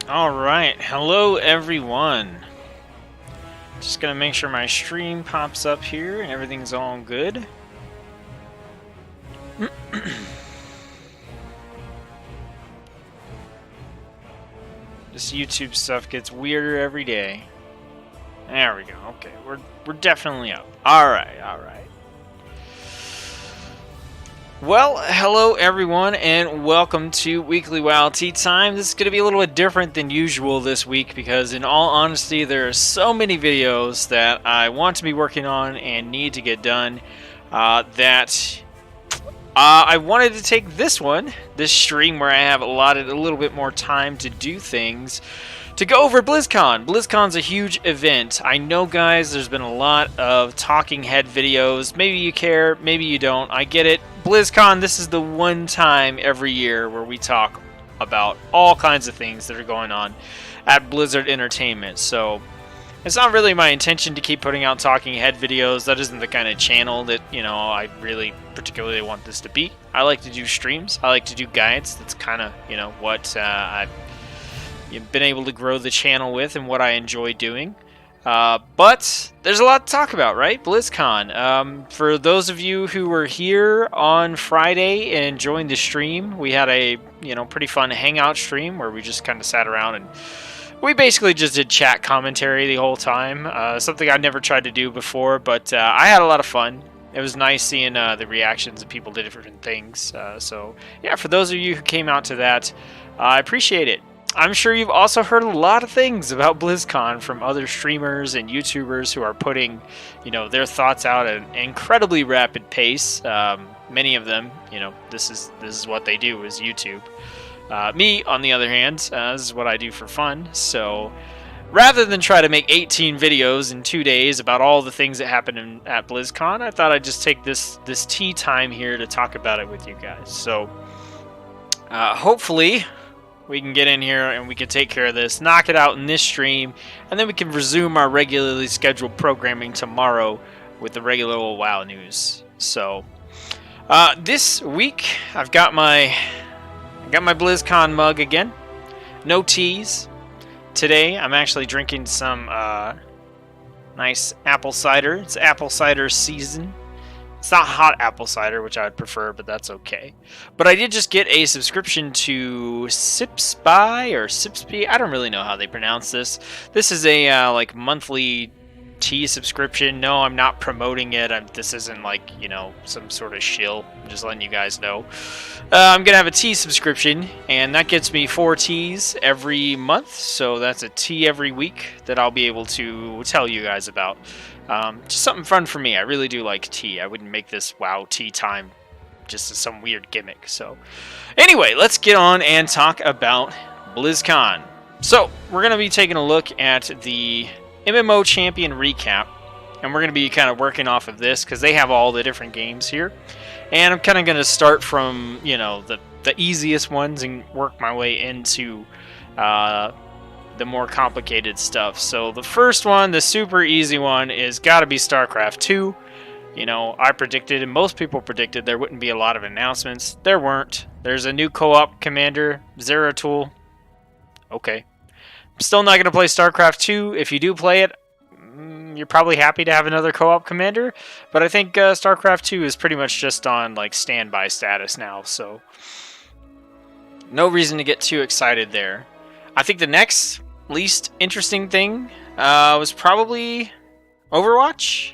Alright, hello everyone. Just gonna make sure my stream pops up here and everything's all good. This YouTube stuff gets weirder every day. There we go. Okay, we're definitely up. Alright. Well, hello everyone, and welcome to Weekly WoW Tea Time. This is going to be a little bit different than usual this week because, in all honesty, there are so many videos that I want to be working on and need to get done that I wanted to take this stream where I have allotted a little bit more time to do things, to go over BlizzCon. BlizzCon's a huge event. I know, guys, there's been a lot of talking head videos. Maybe you care, maybe you don't. I get it. BlizzCon, this is the one time every year where we talk about all kinds of things that are going on at Blizzard Entertainment. So it's not really my intention to keep putting out talking head videos. That isn't the kind of channel that, I really particularly want this to be. I like to do streams. I like to do guides. That's kind of, what I've been able to grow the channel with and what I enjoy doing. But there's a lot to talk about, right? BlizzCon. For those of you who were here on Friday and joined the stream, we had a pretty fun hangout stream where we just kind of sat around and we basically just did chat commentary the whole time. Something I'd never tried to do before, but I had a lot of fun. It was nice seeing the reactions of people to different things. So yeah, for those of you who came out to that, I appreciate it. I'm sure you've also heard a lot of things about BlizzCon from other streamers and YouTubers who are putting, their thoughts out at an incredibly rapid pace. Many of them, this is what they do, is YouTube. Me, on the other hand, this is what I do for fun. So rather than try to make 18 videos in 2 days about all the things that happened at BlizzCon, I thought I'd just take this tea time here to talk about it with you guys. So hopefully we can get in here and we can take care of this, knock it out in this stream, and then we can resume our regularly scheduled programming tomorrow with the regular old WoW news. So this week I've got my BlizzCon mug again. No teas. Today I'm actually drinking some nice apple cider. It's apple cider season. It's not hot apple cider, which I'd prefer, but that's okay. But I did just get a subscription to Sipspy or Sipspy. I don't really know how they pronounce this. This is a monthly tea subscription. No, I'm not promoting it. This isn't some sort of shill. I'm just letting you guys know. I'm going to have a tea subscription, and that gets me 4 teas every month. So that's a tea every week that I'll be able to tell you guys about. Just something fun for me. I really do like tea. I wouldn't make this WoW tea time just as some weird gimmick. So anyway, let's get on and talk about BlizzCon. So we're going to be taking a look at the MMO Champion recap, and we're going to be kind of working off of this because they have all the different games here. And I'm kind of going to start from, the easiest ones and work my way into the more complicated stuff. So the first one, the super easy one, is got to be Starcraft 2. I predicted, and most people predicted, there wouldn't be a lot of announcements. There weren't. There's a new co-op commander, Zeratul. Okay. I'm still not going to play Starcraft 2. If you do play it, you're probably happy to have another co-op commander. But I think Starcraft 2 is pretty much just on standby status now. So no reason to get too excited there. I think the next least interesting thing was probably Overwatch.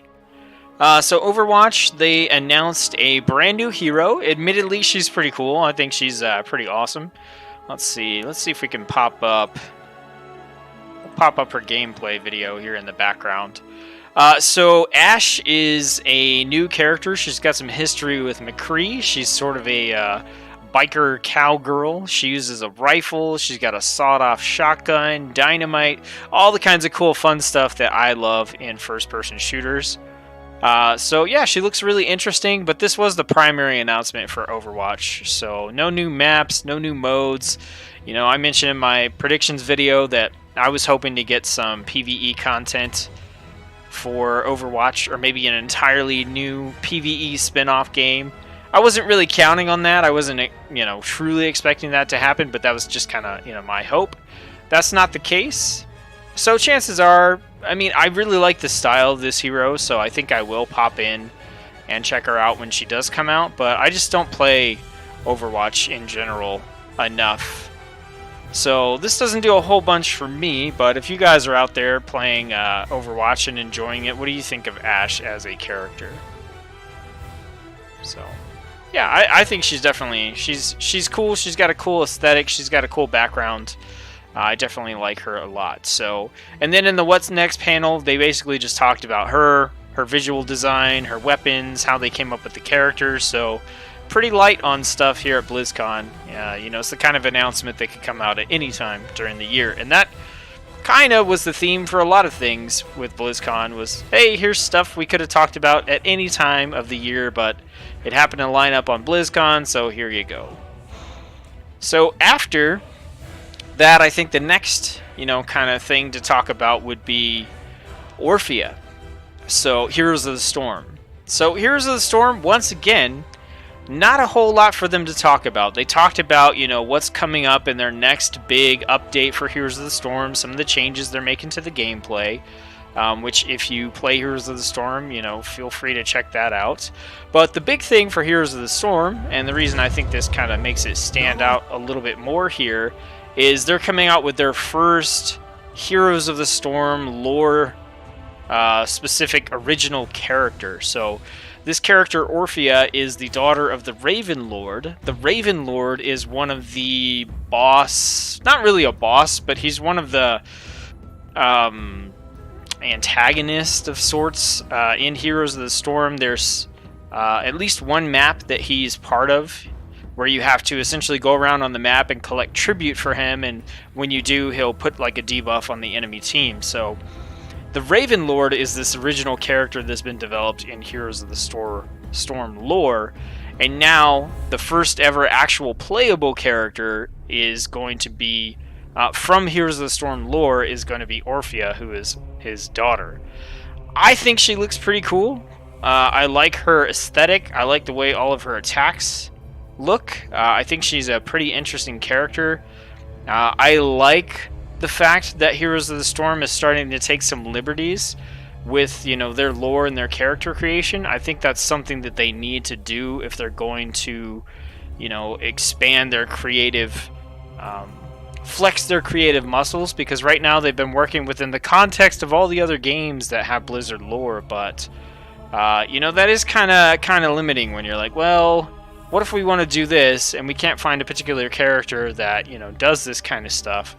So Overwatch, they announced a brand new hero. Admittedly, she's pretty cool. I think she's pretty awesome. Let's see if we can pop up her gameplay video here in the background. So Ashe is a new character. She's got some history with McCree. She's sort of a biker cowgirl. She uses a rifle. She's got a sawed-off shotgun, dynamite, all the kinds of cool fun stuff that I love in first-person shooters. So yeah, she looks really interesting, but this was the primary announcement for Overwatch. So no new maps, no new modes. I mentioned in my predictions video that I was hoping to get some PvE content for Overwatch, or maybe an entirely new PvE spin-off game. I wasn't really counting on that. I wasn't, truly expecting that to happen, but that was just kind of, my hope. that's not the case. So chances are, I mean, I really like the style of this hero, so I think I will pop in and check her out when she does come out, but I just don't play Overwatch in general enough. So this doesn't do a whole bunch for me, but if you guys are out there playing Overwatch and enjoying it, what do you think of Ashe as a character? So, yeah, I think she's definitely, she's cool, she's got a cool aesthetic, she's got a cool background. I definitely like her a lot. So, and then in the What's Next panel, they basically just talked about her visual design, her weapons, how they came up with the characters, so pretty light on stuff here at BlizzCon. You know, it's the kind of announcement that could come out at any time during the year, and that kind of was the theme for a lot of things with BlizzCon was, hey, here's stuff we could have talked about at any time of the year, but it happened to line up on BlizzCon, so here you go. So after that, I think the next, you know, kind of thing to talk about would be Orphea. So Heroes of the Storm. So Heroes of the Storm, once again, not a whole lot for them to talk about. They talked about, you know, what's coming up in their next big update for Heroes of the Storm, some of the changes they're making to the gameplay, which if you play Heroes of the Storm, you know, feel free to check that out. But the big thing for Heroes of the Storm, and the reason I think this kind of makes it stand out a little bit more here, is they're coming out with their first Heroes of the Storm lore specific original character. So this character, Orphea, is the daughter of the Raven Lord. The Raven Lord is one of the boss, not really a boss, but he's one of the antagonists of sorts in Heroes of the Storm. There's at least one map that he's part of, where you have to essentially go around on the map and collect tribute for him, and when you do, he'll put like a debuff on the enemy team. So the Raven Lord is this original character that's been developed in Heroes of the Storm lore, and now the first ever actual playable character is going to be, from Heroes of the Storm lore, is going to be Orphea, who is his daughter. I think she looks pretty cool. I like her aesthetic. I like the way all of her attacks look. I think she's a pretty interesting character. I like the fact that Heroes of the Storm is starting to take some liberties with, you know, their lore and their character creation. I think that's something that they need to do if they're going to, you know, expand their creative, flex their creative muscles, because right now they've been working within the context of all the other games that have Blizzard lore, but you know, that is kind of limiting when you're like, well, what if we want to do this and we can't find a particular character that, you know, does this kind of stuff?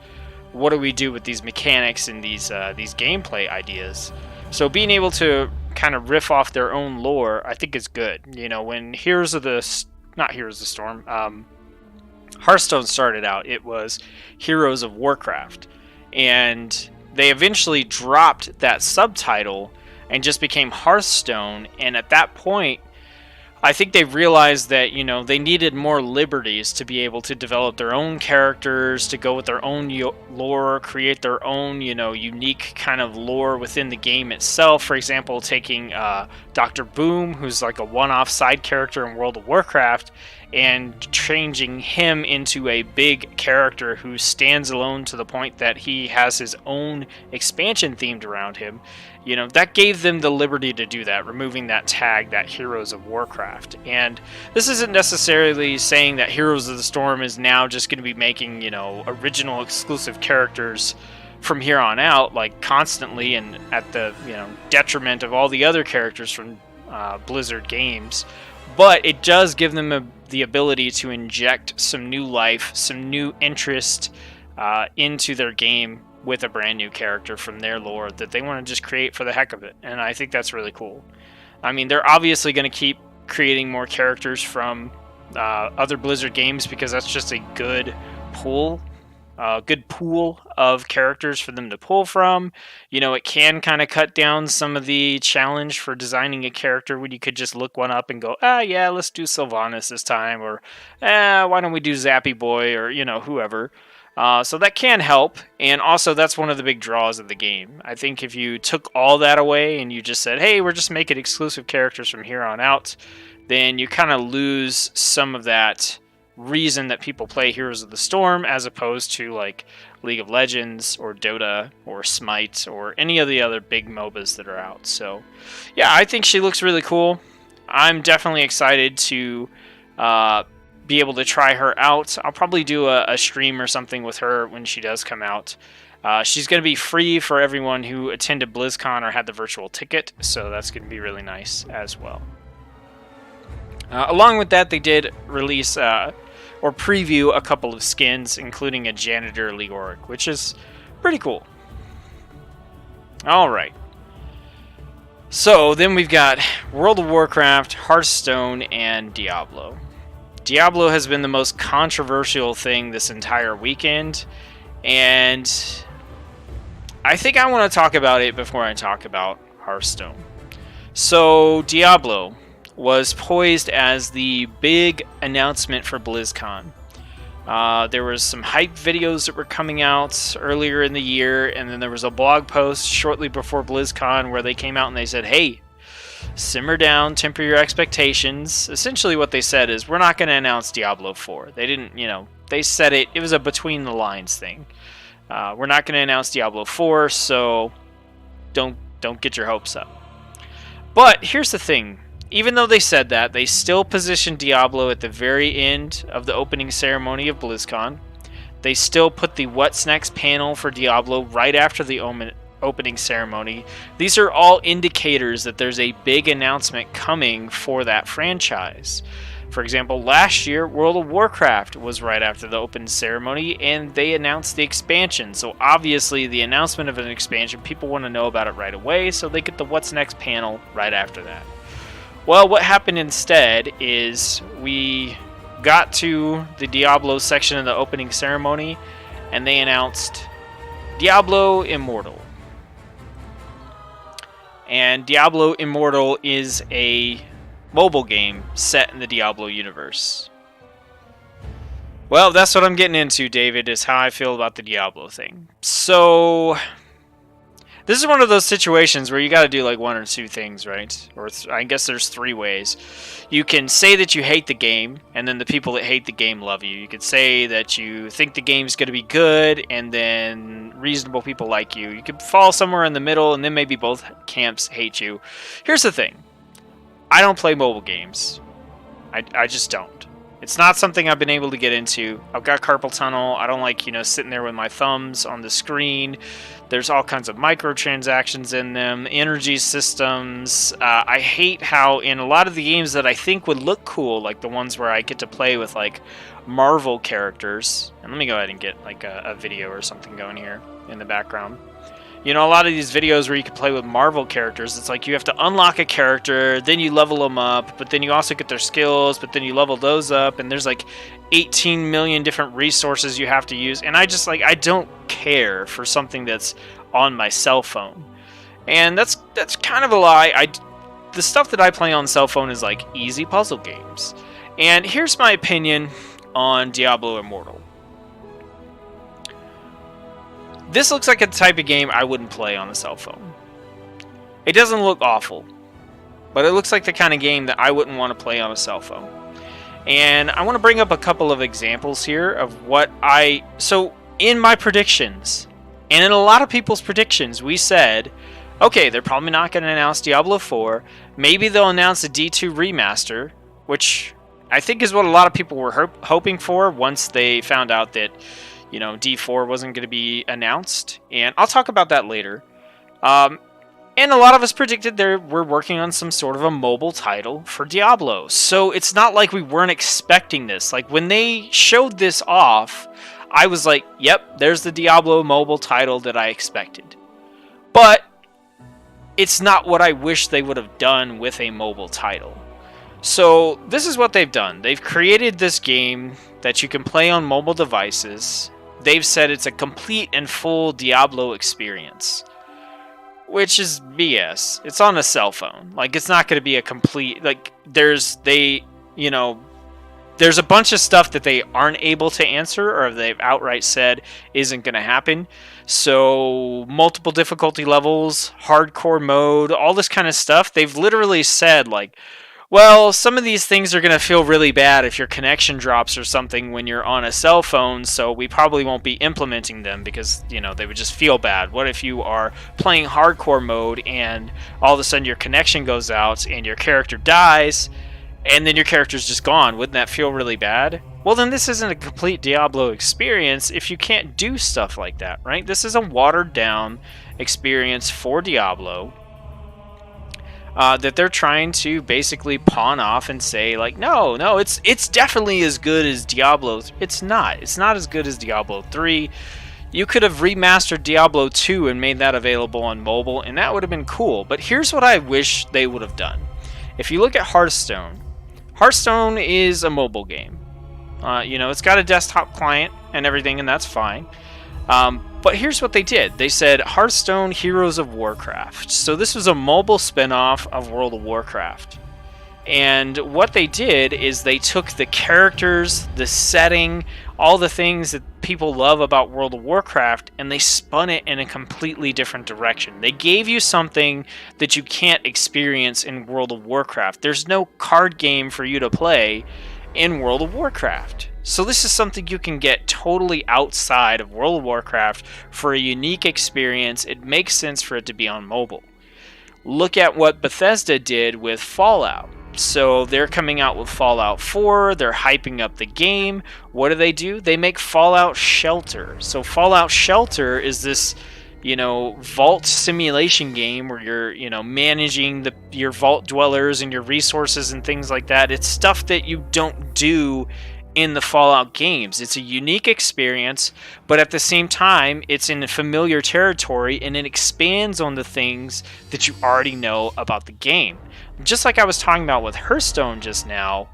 What do we do with these mechanics and these gameplay ideas? So being able to kind of riff off their own lore, I think is good. You know, when Hearthstone started out, it was Heroes of Warcraft, and they eventually dropped that subtitle and just became Hearthstone. And at that point, I think they realized that, you know, they needed more liberties to be able to develop their own characters, to go with their own lore, create their own, you know, unique kind of lore within the game itself. For example, taking Dr. Boom, who's like a one-off side character in World of Warcraft, and changing him into a big character who stands alone to the point that he has his own expansion themed around him. You know, that gave them the liberty to do that, removing that tag, that Heroes of Warcraft. And this isn't necessarily saying that Heroes of the Storm is now just going to be making, you know, original exclusive characters from here on out, like constantly, and at the, you know, detriment of all the other characters from Blizzard games. But it does give them the ability to inject some new life, some new interest into their game with a brand new character from their lore that they want to just create for the heck of it. And I think that's really cool. I mean, they're obviously going to keep creating more characters from other Blizzard games, because that's just a good pool of characters for them to pull from. You know, it can kind of cut down some of the challenge for designing a character when you could just look one up and go, yeah, let's do Sylvanas this time, or why don't we do Zappy Boy, or, you know, whoever. So that can help, and also that's one of the big draws of the game. I think if you took all that away and you just said, hey, we're just making exclusive characters from here on out, then you kind of lose some of that reason that people play Heroes of the Storm as opposed to like League of Legends or Dota or Smite or any of the other big MOBAs that are out. So yeah, I think she looks really cool. I'm definitely excited to be able to try her out. I'll probably do a stream or something with her when she does come out. She's going to be free for everyone who attended BlizzCon or had the virtual ticket, so that's going to be really nice as well. Along with that, they did release or preview a couple of skins, including a Janitor Leoric, which is pretty cool. Alright. So, then we've got World of Warcraft, Hearthstone, and Diablo. Diablo has been the most controversial thing this entire weekend, and I think I want to talk about it before I talk about Hearthstone. So, Diablo was poised as the big announcement for BlizzCon. There was some hype videos that were coming out earlier in the year, and then there was a blog post shortly before BlizzCon where they came out and they said, hey, simmer down, temper your expectations. Essentially what they said is, we're not going to announce Diablo 4. They didn't, they said it was a between the lines thing. We're not going to announce Diablo 4, so don't get your hopes up. But here's the thing. Even though they said that, they still positioned Diablo at the very end of the opening ceremony of BlizzCon. They still put the What's Next panel for Diablo right after the opening ceremony. These are all indicators that there's a big announcement coming for that franchise. For example, last year, World of Warcraft was right after the open ceremony, and they announced the expansion. So obviously, the announcement of an expansion, people want to know about it right away, so they get the What's Next panel right after that. Well, what happened instead is we got to the Diablo section of the opening ceremony, and they announced Diablo Immortal. And Diablo Immortal is a mobile game set in the Diablo universe. Well, that's what I'm getting into, David, is how I feel about the Diablo thing. So, this is one of those situations where you got to do like one or two things, right? Or I guess there's three ways. You can say that you hate the game, and then the people that hate the game love you. You could say that you think the game's going to be good, and then reasonable people like you. You could fall somewhere in the middle, and then maybe both camps hate you. Here's the thing. I don't play mobile games. I just don't. It's not something I've been able to get into. I've got carpal tunnel. I don't like, sitting there with my thumbs on the screen. There's all kinds of microtransactions in them, energy systems. I hate how in a lot of the games that I think would look cool, like the ones where I get to play with like Marvel characters. And let me go ahead and get like a video or something going here in the background. A lot of these videos where you can play with Marvel characters, it's like you have to unlock a character, then you level them up, but then you also get their skills, but then you level those up, and there's like 18 million different resources you have to use, and I don't care for something that's on my cell phone. And that's kind of a lie. The stuff that I play on cell phone is like easy puzzle games. And here's my opinion on Diablo Immortal. This looks like a type of game I wouldn't play on a cell phone. It doesn't look awful, but it looks like the kind of game that I wouldn't want to play on a cell phone. And I want to bring up a couple of examples here of what So, in my predictions, and in a lot of people's predictions, we said, okay, they're probably not going to announce Diablo 4. Maybe they'll announce a D2 remaster, which I think is what a lot of people were hoping for once they found out that D4 wasn't going to be announced, and I'll talk about that later. And a lot of us predicted we're working on some sort of a mobile title for Diablo, so it's not like we weren't expecting this. Like, when they showed this off, I was like, yep, there's the Diablo mobile title that I expected. But it's not what I wish they would have done with a mobile title. So this is what they've done. They've created this game that you can play on mobile devices. They've said it's a complete and full Diablo experience, which is BS. It's on a cell phone. Like, it's not going to be a complete, like, there's a bunch of stuff that they aren't able to answer, or they've outright said isn't going to happen. So multiple difficulty levels, hardcore mode, all this kind of stuff. They've literally said, like, Well, some of these things are going to feel really bad if your connection drops or something when you're on a cell phone, so we probably won't be implementing them because, they would just feel bad. What if you are playing hardcore mode and all of a sudden your connection goes out and your character dies and then your character's just gone? Wouldn't that feel really bad? Well, then this isn't a complete Diablo experience if you can't do stuff like that, right? This is a watered down experience for Diablo. That they're trying to basically pawn off and say, like, no, it's definitely as good as Diablo. It's not. It's not as good as Diablo 3. You could have remastered Diablo 2 and made that available on mobile, and that would have been cool. But here's what I wish they would have done. If you look at Hearthstone, Hearthstone is a mobile game. It's got a desktop client and everything, and that's fine. But here's what they did. They said Hearthstone Heroes of Warcraft. So this was a mobile spin-off of World of Warcraft. And what they did is they took the characters, the setting, all the things that people love about World of Warcraft, and they spun it in a completely different direction. They gave you something that you can't experience in World of Warcraft. There's no card game for you to play in World of Warcraft. So this is something you can get totally outside of World of Warcraft for a unique experience. It makes sense for it to be on mobile. Look at what Bethesda did with Fallout. So they're coming out with Fallout 4, they're hyping up the game. What do? They make Fallout Shelter. So Fallout Shelter is this, vault simulation game where you're, managing your vault dwellers and your resources and things like that. It's stuff that you don't do in the Fallout games. It's a unique experience, but at the same time, it's in familiar territory and it expands on the things that you already know about the game. Just like I was talking about with Hearthstone just now,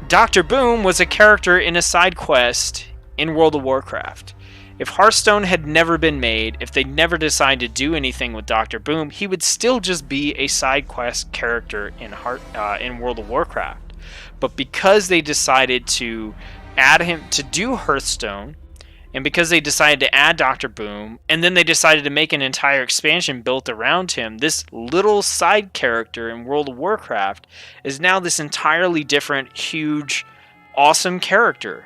Dr. Boom was a character in a side quest in World of Warcraft. If Hearthstone had never been made, if they never decided to do anything with Dr. Boom, he would still just be a side quest character in World of Warcraft. But because they decided to add him to do Hearthstone, and because they decided to add Dr. Boom, and then they decided to make an entire expansion built around him, this little side character in World of Warcraft is now this entirely different, huge, awesome character.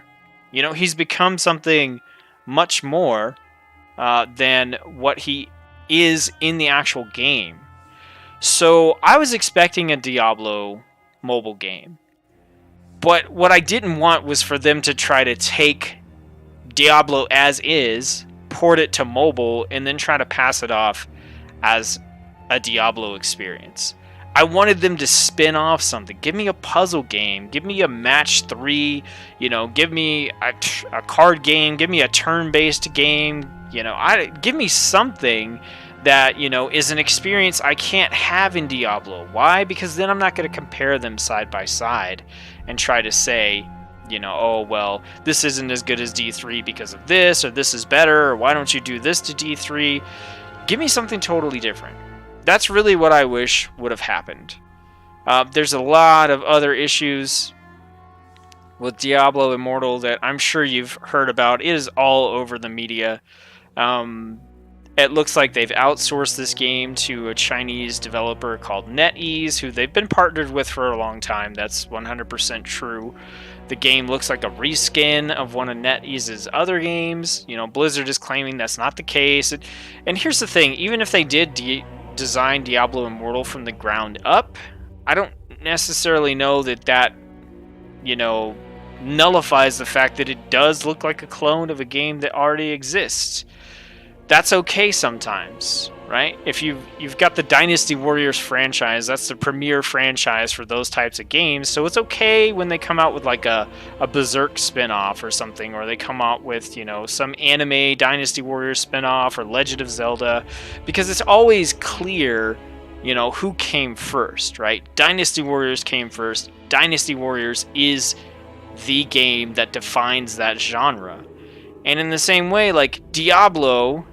He's become something much more than what he is in the actual game. So I was expecting a Diablo mobile game. But what I didn't want was for them to try to take Diablo as is, port it to mobile, and then try to pass it off as a Diablo experience. I wanted them to spin off something. Give me a puzzle game. Give me a match 3. Give me a card game. Give me a turn-based game. Give me something that, is an experience I can't have in Diablo. Why? Because then I'm not going to compare them side by side and try to say, oh, well, this isn't as good as D3 because of this, or this is better, or why don't you do this to D3? Give me something totally different. That's really what I wish would have happened. There's a lot of other issues with Diablo Immortal that I'm sure you've heard about. It is all over the media. It looks like they've outsourced this game to a Chinese developer called NetEase, who they've been partnered with for a long time. That's 100% true. The game looks like a reskin of one of NetEase's other games. Blizzard is claiming that's not the case. And here's the thing, even if they did design Diablo Immortal from the ground up, I don't necessarily know that nullifies the fact that it does look like a clone of a game that already exists. That's okay sometimes, right? If you've got the Dynasty Warriors franchise, that's the premier franchise for those types of games, so it's okay when they come out with like a Berserk spin-off or something, or they come out with, some anime Dynasty Warriors spin-off or Legend of Zelda, because it's always clear, who came first, right? Dynasty Warriors came first. Dynasty Warriors is the game that defines that genre. And in the same way, like Diablo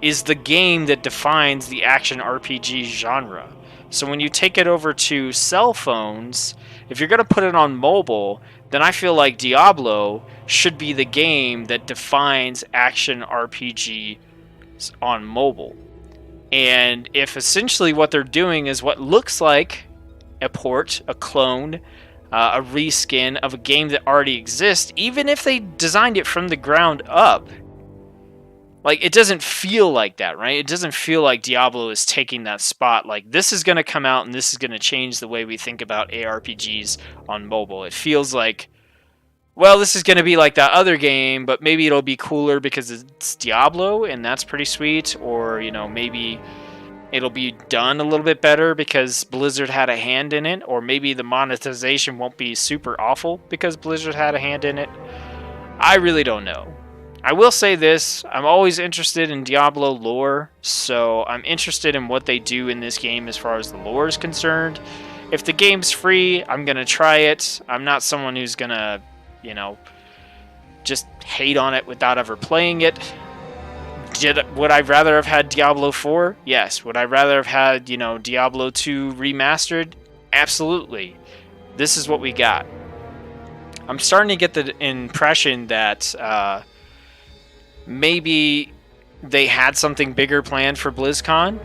is the game that defines the action RPG genre. So when you take it over to cell phones, if you're going to put it on mobile, then I feel like Diablo should be the game that defines action RPG on mobile. And if essentially what they're doing is what looks like a port, a clone, a reskin of a game that already exists, even if they designed it from the ground up. Like, it doesn't feel like that, right? It doesn't feel like Diablo is taking that spot. Like, this is going to come out and this is going to change the way we think about ARPGs on mobile. It feels like, well, this is going to be like that other game, but maybe it'll be cooler because it's Diablo, and that's pretty sweet. Or, you know, maybe it'll be done a little bit better because Blizzard had a hand in it. Or maybe the monetization won't be super awful because Blizzard had a hand in it. I really don't know. I will say this, I'm always interested in Diablo lore, so I'm interested in what they do in this game as far as the lore is concerned. If the game's free, I'm going to try it. I'm not someone who's going to, you know, just hate on it without ever playing it. Would I rather have had Diablo 4? Yes. Would I rather have had, you know, Diablo 2 remastered? Absolutely. This is what we got. I'm starting to get the impression that maybe they had something bigger planned for BlizzCon,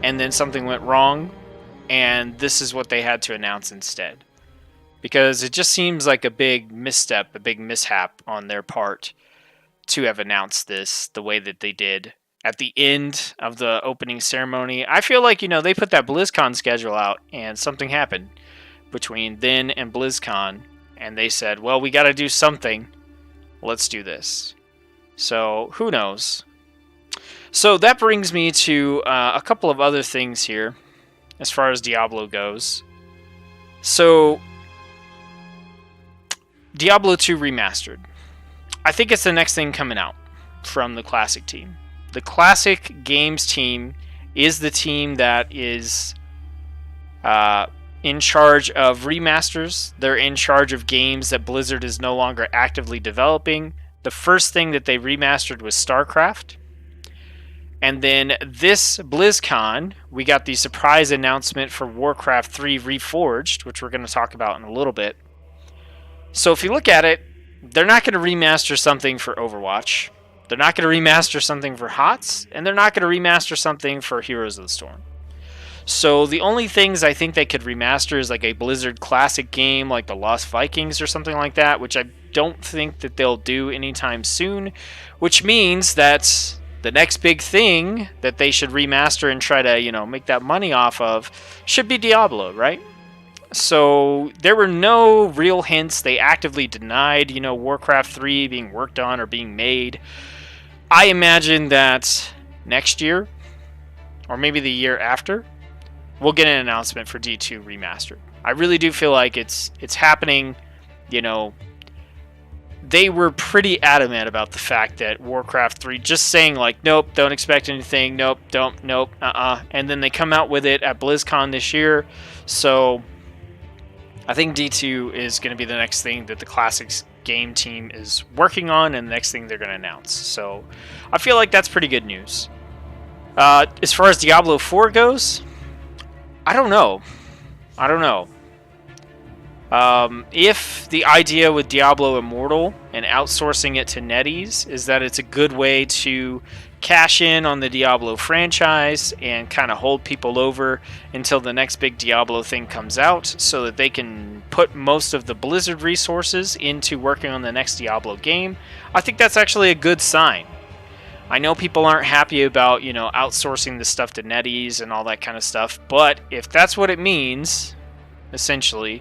and then something went wrong, and this is what they had to announce instead. Because it just seems like a big misstep, a big mishap on their part to have announced this the way that they did at the end of the opening ceremony. I feel like, you know, they put that BlizzCon schedule out, and something happened between then and BlizzCon, and they said, well, we got to do something. Let's do this. So, who knows? So, that brings me to a couple of other things here, as far as Diablo goes. So, Diablo 2 Remastered. I think it's the next thing coming out from the Classic team. The Classic Games team is the team that is in charge of remasters. They're in charge of games that Blizzard is no longer actively developing. The first thing that they remastered was Starcraft. And then this BlizzCon, we got the surprise announcement for Warcraft III Reforged, which we're going to talk about in a little bit. So if you look at it, they're not going to remaster something for Overwatch. They're not going to remaster something for HOTS. And they're not going to remaster something for Heroes of the Storm. So the only things I think they could remaster is like a Blizzard classic game like the Lost Vikings or something like that, which I don't think that they'll do anytime soon, which means that the next big thing that they should remaster and try to, you know, make that money off of should be Diablo, right? So there were no real hints. They actively denied, you know, Warcraft 3 being worked on or being made. I imagine that next year, or maybe the year after, we'll get an announcement for D2 Remastered. I really do feel like it's happening. You know, they were pretty adamant about the fact that Warcraft 3, just saying like, nope, don't expect anything, nope, don't, nope, and then they come out with it at BlizzCon this year. So I think D2 is going to be the next thing that the Classics game team is working on, and the next thing they're going to announce. So I feel like that's pretty good news. As far as Diablo 4 goes, I don't know. If the idea with Diablo Immortal and outsourcing it to NetEase is that it's a good way to cash in on the Diablo franchise and kind of hold people over until the next big Diablo thing comes out so that they can put most of the Blizzard resources into working on the next Diablo game, I think that's actually a good sign. I know people aren't happy about, you know, outsourcing the stuff to NetEase and all that kind of stuff, but if that's what it means, essentially,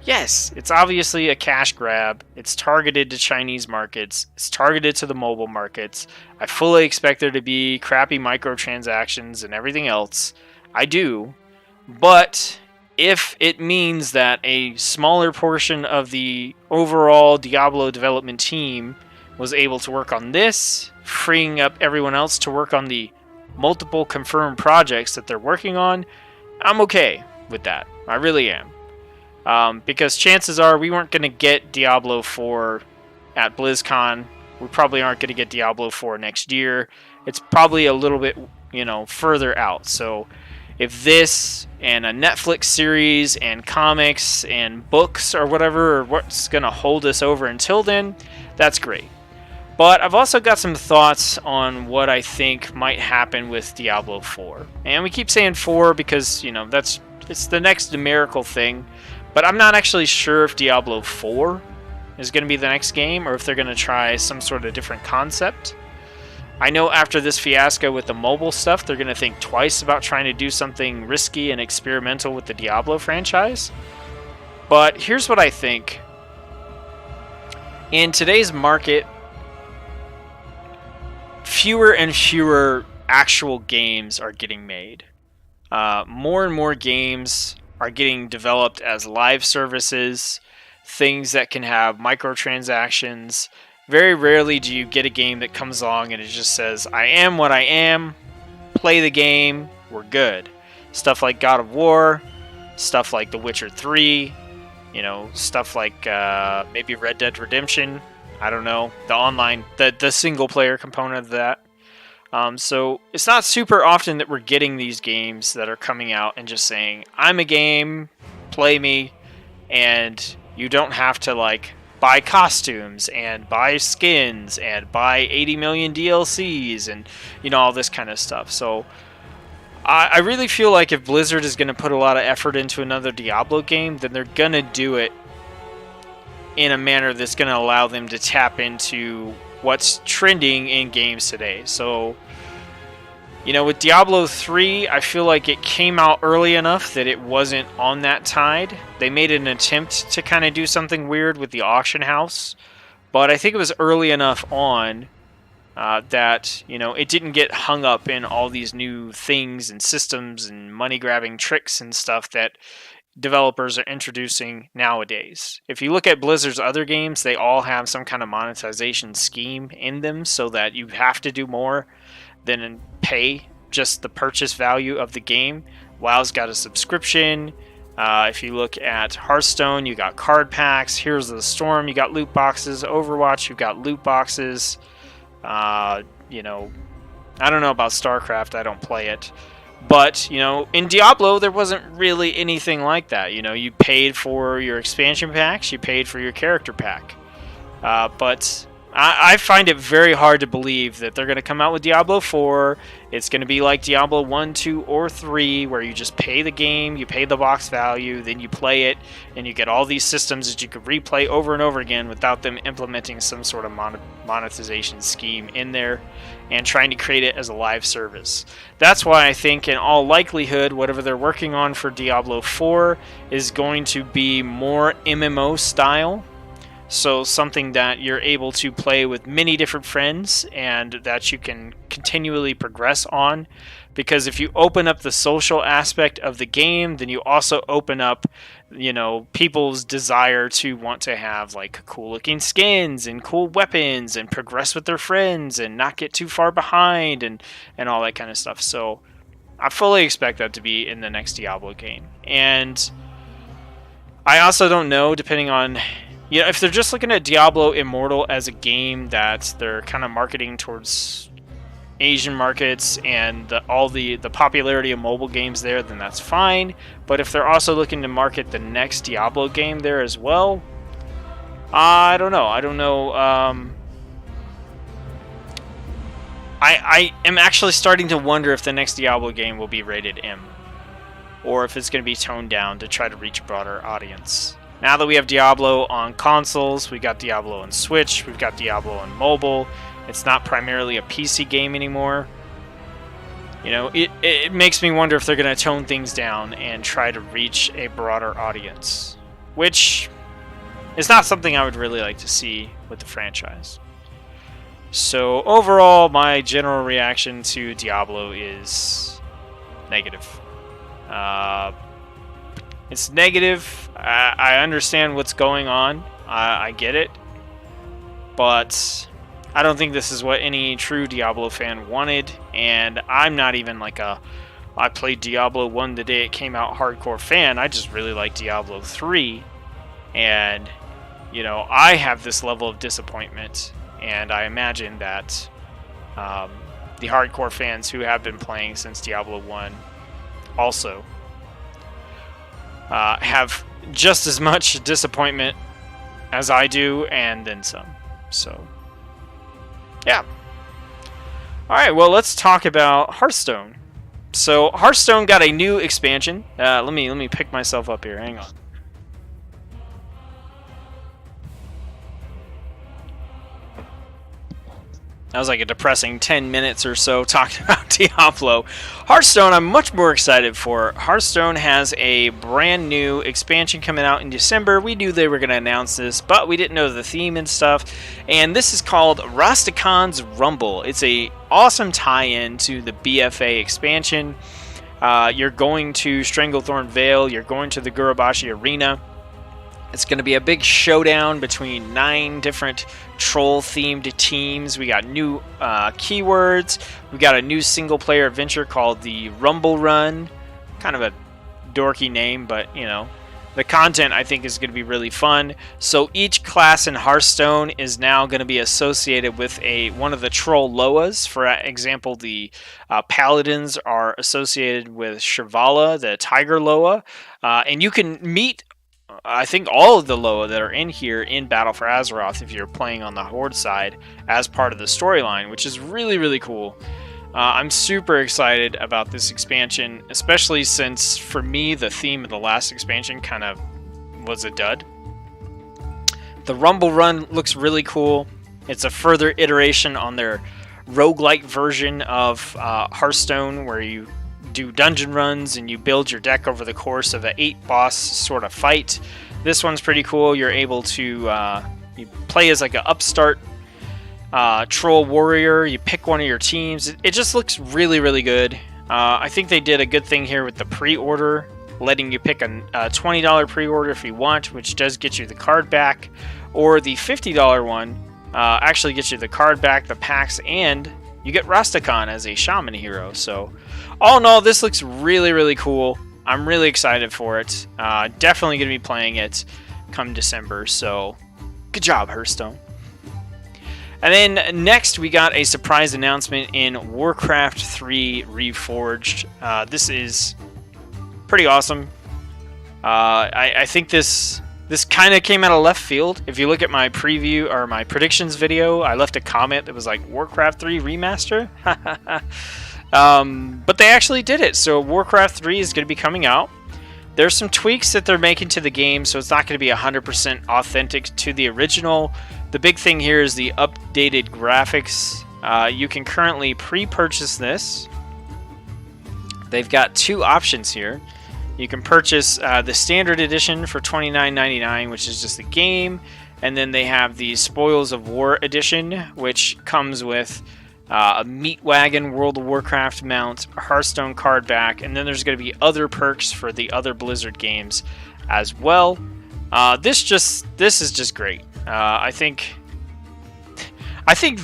yes, it's obviously a cash grab. It's targeted to Chinese markets. It's targeted to the mobile markets. I fully expect there to be crappy microtransactions and everything else. I do. But if it means that a smaller portion of the overall Diablo development team was able to work on this, freeing up everyone else to work on the multiple confirmed projects that they're working on, I'm okay with that. I really am. Because chances are we weren't going to get Diablo 4 at BlizzCon. We probably aren't going to get Diablo 4 next year. It's probably a little bit, you know, further out. So if this and a Netflix series and comics and books or whatever are what's going to hold us over until then, that's great. But I've also got some thoughts on what I think might happen with Diablo 4. And we keep saying 4 because, you know, that's it's the next numerical thing, but I'm not actually sure if Diablo 4 is going to be the next game or if they're going to try some sort of different concept. I know after this fiasco with the mobile stuff, they're going to think twice about trying to do something risky and experimental with the Diablo franchise. But here's what I think. In today's market, fewer and fewer actual games are getting made. More and more games are getting developed as live services, things that can have microtransactions. Very rarely do you get a game that comes along and it just says, I am what I am, play the game, we're good. Stuff like God of War, stuff like The Witcher 3, stuff like maybe Red Dead Redemption, I don't know, the online, the single player component of that. So it's not super often that we're getting these games that are coming out and just saying, I'm a game, play me, and you don't have to buy costumes and buy skins and buy 80 million DLCs and all this kind of stuff. So I really feel like if Blizzard is going to put a lot of effort into another Diablo game, then they're going to do it in a manner that's going to allow them to tap into what's trending in games today. So with Diablo 3, I feel like it came out early enough that it wasn't on that tide. They made an attempt to kind of do something weird with the auction house, but I think it was early enough on that it didn't get hung up in all these new things and systems and money-grabbing tricks and stuff that developers are introducing nowadays. If you look at Blizzard's other games, they all have some kind of monetization scheme in them so that you have to do more than pay just the purchase value of the game. WoW's got a subscription. If you look at Hearthstone, you got card packs. Heroes of the Storm, you got loot boxes. Overwatch, you got loot boxes. I don't know about Starcraft. I don't play it. But, in Diablo, there wasn't really anything like that. You paid for your expansion packs. You paid for your character pack. But I find it very hard to believe that they're going to come out with Diablo 4. It's going to be like Diablo 1, 2, or 3, where you just pay the game, you pay the box value, then you play it, and you get all these systems that you could replay over and over again without them implementing some sort of monetization scheme in there and trying to create it as a live service. That's why I think, in all likelihood, whatever they're working on for Diablo 4 is going to be more MMO style. So something that you're able to play with many different friends and that you can continually progress on. Because if you open up the social aspect of the game, then you also open up, people's desire to want to have cool looking skins and cool weapons and progress with their friends and not get too far behind and all that kind of stuff. So I fully expect that to be in the next Diablo game. And I also don't know, depending on if they're just looking at Diablo Immortal as a game that they're kind of marketing towards Asian markets and all the popularity of mobile games there, then that's fine. But if they're also looking to market the next Diablo game there as well, I don't know. I am actually starting to wonder if the next Diablo game will be rated M, or if it's going to be toned down to try to reach a broader audience. Now that we have Diablo on consoles, we got Diablo on Switch, we've got Diablo on mobile. It's not primarily a PC game anymore. It makes me wonder if they're going to tone things down and try to reach a broader audience, which is not something I would really like to see with the franchise. So overall, my general reaction to Diablo is negative. It's negative. I understand what's going on. I get it. But I don't think this is what any true Diablo fan wanted. And I'm not even I played Diablo 1 the day it came out hardcore fan. I just really like Diablo 3. And, I have this level of disappointment. And I imagine that the hardcore fans who have been playing since Diablo 1 also have just as much disappointment as I do, and then some. So, yeah. Alright, well, let's talk about Hearthstone. So Hearthstone got a new expansion. Let me pick myself up here. Hang on. That was like a depressing 10 minutes or so talking about Diablo. Hearthstone, I'm much more excited for. Hearthstone has a brand new expansion coming out in December. We knew they were going to announce this, but we didn't know the theme and stuff. And this is called Rastakan's Rumble. It's a awesome tie-in to the BFA expansion. You're going to Stranglethorn Vale. You're going to the Gurubashi Arena. It's going to be a big showdown between 9 different troll-themed teams. We got new keywords. We got a new single-player adventure called the Rumble Run. Kind of a dorky name, but, you know, the content I think is going to be really fun. So each class in Hearthstone is now going to be associated with one of the troll Loas. For example, the Paladins are associated with Shivala, the Tiger Loa. And you can meet, I think, all of the Loa that are in here in Battle for Azeroth if you're playing on the Horde side as part of the storyline, which is really, really cool. I'm super excited about this expansion, especially since, for me, the theme of the last expansion kind of was a dud. The Rumble Run looks really cool. It's a further iteration on their roguelike version of Hearthstone, where you do dungeon runs and you build your deck over the course of an 8-boss sort of fight. This one's pretty cool. You're able to you play as like an upstart troll warrior. You pick one of your teams. It just looks really, really good. I think they did a good thing here with the pre-order, letting you pick a $20 pre-order if you want, which does get you the card back, or the $50 one actually gets you the card back, the packs, and you get Rastakan as a shaman hero. So all in all, this looks really, really cool. I'm really excited for it. Definitely going to be playing it come December. So good job, Hearthstone. And then next, we got a surprise announcement in Warcraft 3 Reforged. This is pretty awesome. I think this kind of came out of left field. If you look at my preview or my predictions video, I left a comment that was like, Warcraft 3 Remaster? But they actually did it. So Warcraft 3 is going to be coming out. There's some tweaks that they're making to the game, so it's not going to be 100% authentic to the original. The big thing here is the updated graphics. You can currently pre-purchase this. They've got 2 options here. You can purchase the standard edition for $29.99, which is just the game, and then they have the Spoils of War edition, which comes with a Meat Wagon World of Warcraft mount, a Hearthstone card back, and then there's going to be other perks for the other Blizzard games as well. This is just great. I think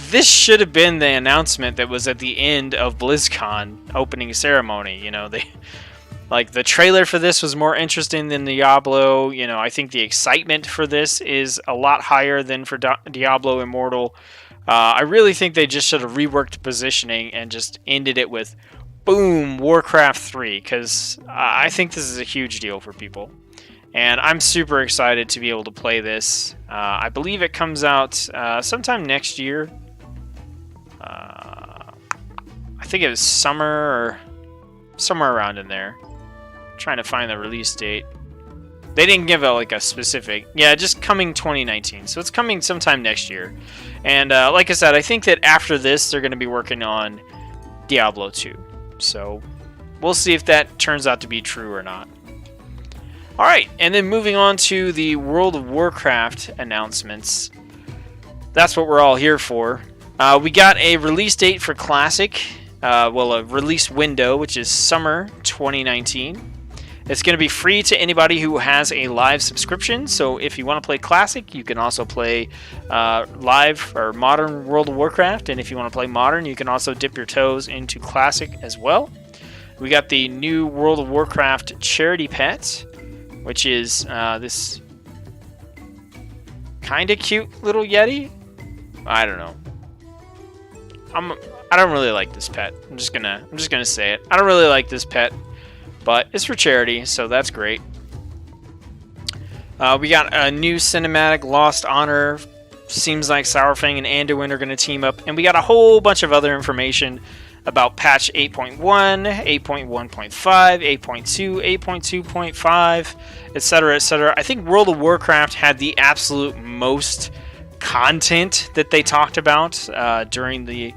this should have been the announcement that was at the end of BlizzCon opening ceremony. You know, the trailer for this was more interesting than Diablo. You know, I think the excitement for this is a lot higher than for Diablo Immortal. I really think they just should have reworked positioning and just ended it with, boom, Warcraft 3, because I think this is a huge deal for people. And I'm super excited to be able to play this. I believe it comes out sometime next year. I think it was summer or somewhere around in there. I'm trying to find the release date. They didn't give like a specific. Yeah, just coming 2019. So it's coming sometime next year. And like I said, I think that after this, they're going to be working on Diablo 2. So we'll see if that turns out to be true or not. Alright, and then moving on to the World of Warcraft announcements. That's what we're all here for. We got a release date for Classic. A release window, which is summer 2019. It's going to be free to anybody who has a live subscription. So if you want to play Classic, you can also play live or modern World of Warcraft. And if you want to play modern, you can also dip your toes into Classic as well. We got the new World of Warcraft charity pet, which is this kind of cute little Yeti. I don't know. I don't really like this pet. I'm just gonna say it. I don't really like this pet, but it's for charity, so that's great. We got a new cinematic, Lost Honor. Seems like Sourfang and Anduin are going to team up, and we got a whole bunch of other information about patch 8.1, 8.1.5, 8.2, 8.2.5, etc., etc. I think World of Warcraft had the absolute most content that they talked about during the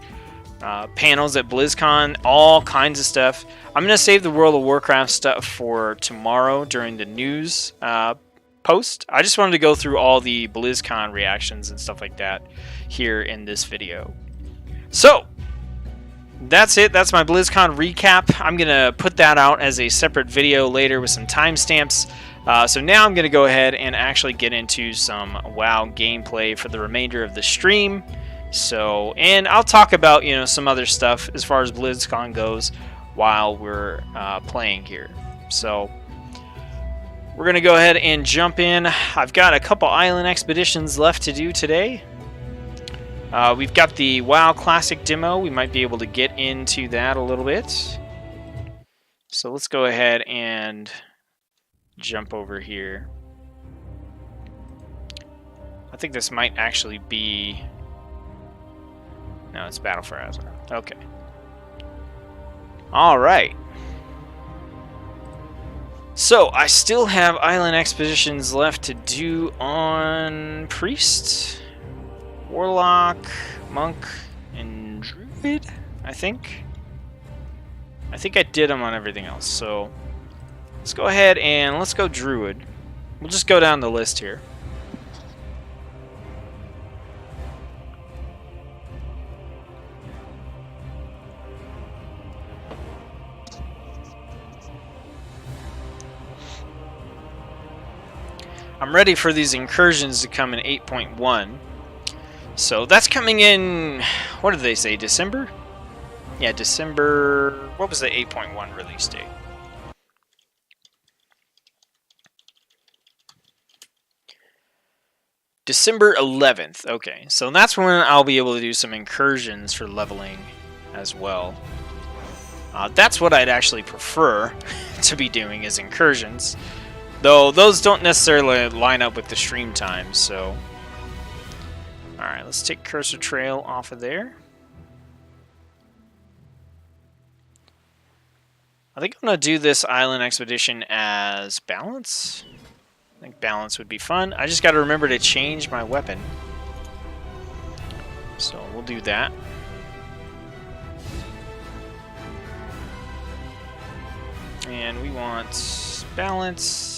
panels at BlizzCon, all kinds of stuff. I'm going to save the World of Warcraft stuff for tomorrow during the news post. I just wanted to go through all the BlizzCon reactions and stuff like that here in this video. So, that's it. That's my BlizzCon recap. I'm going to put that out as a separate video later with some timestamps. So now I'm going to go ahead and actually get into some WoW gameplay for the remainder of the stream. So, and I'll talk about, you know, some other stuff as far as BlizzCon goes while we're playing here. So, we're going to go ahead and jump in. I've got a couple island expeditions left to do today. We've got the WoW Classic demo. We might be able to get into that a little bit. So let's go ahead and jump over here. I think this might actually be... No, it's Battle for Azeroth. Okay. Alright. So, I still have island expeditions left to do on Priest, Warlock, Monk, and Druid, I think. I think I did them on everything else, so let's go ahead and let's go Druid. We'll just go down the list here. I'm ready for these incursions to come in 8.1. So that's coming in, what did they say, December? Yeah, December, what was the 8.1 release date? December 11th, okay. So that's when I'll be able to do some incursions for leveling as well. That's what I'd actually prefer to be doing is incursions. Though those don't necessarily line up with the stream time, so... Alright, let's take Cursor Trail off of there. I think I'm going to do this island expedition as balance. I think balance would be fun. I just got to remember to change my weapon. So we'll do that. And we want balance.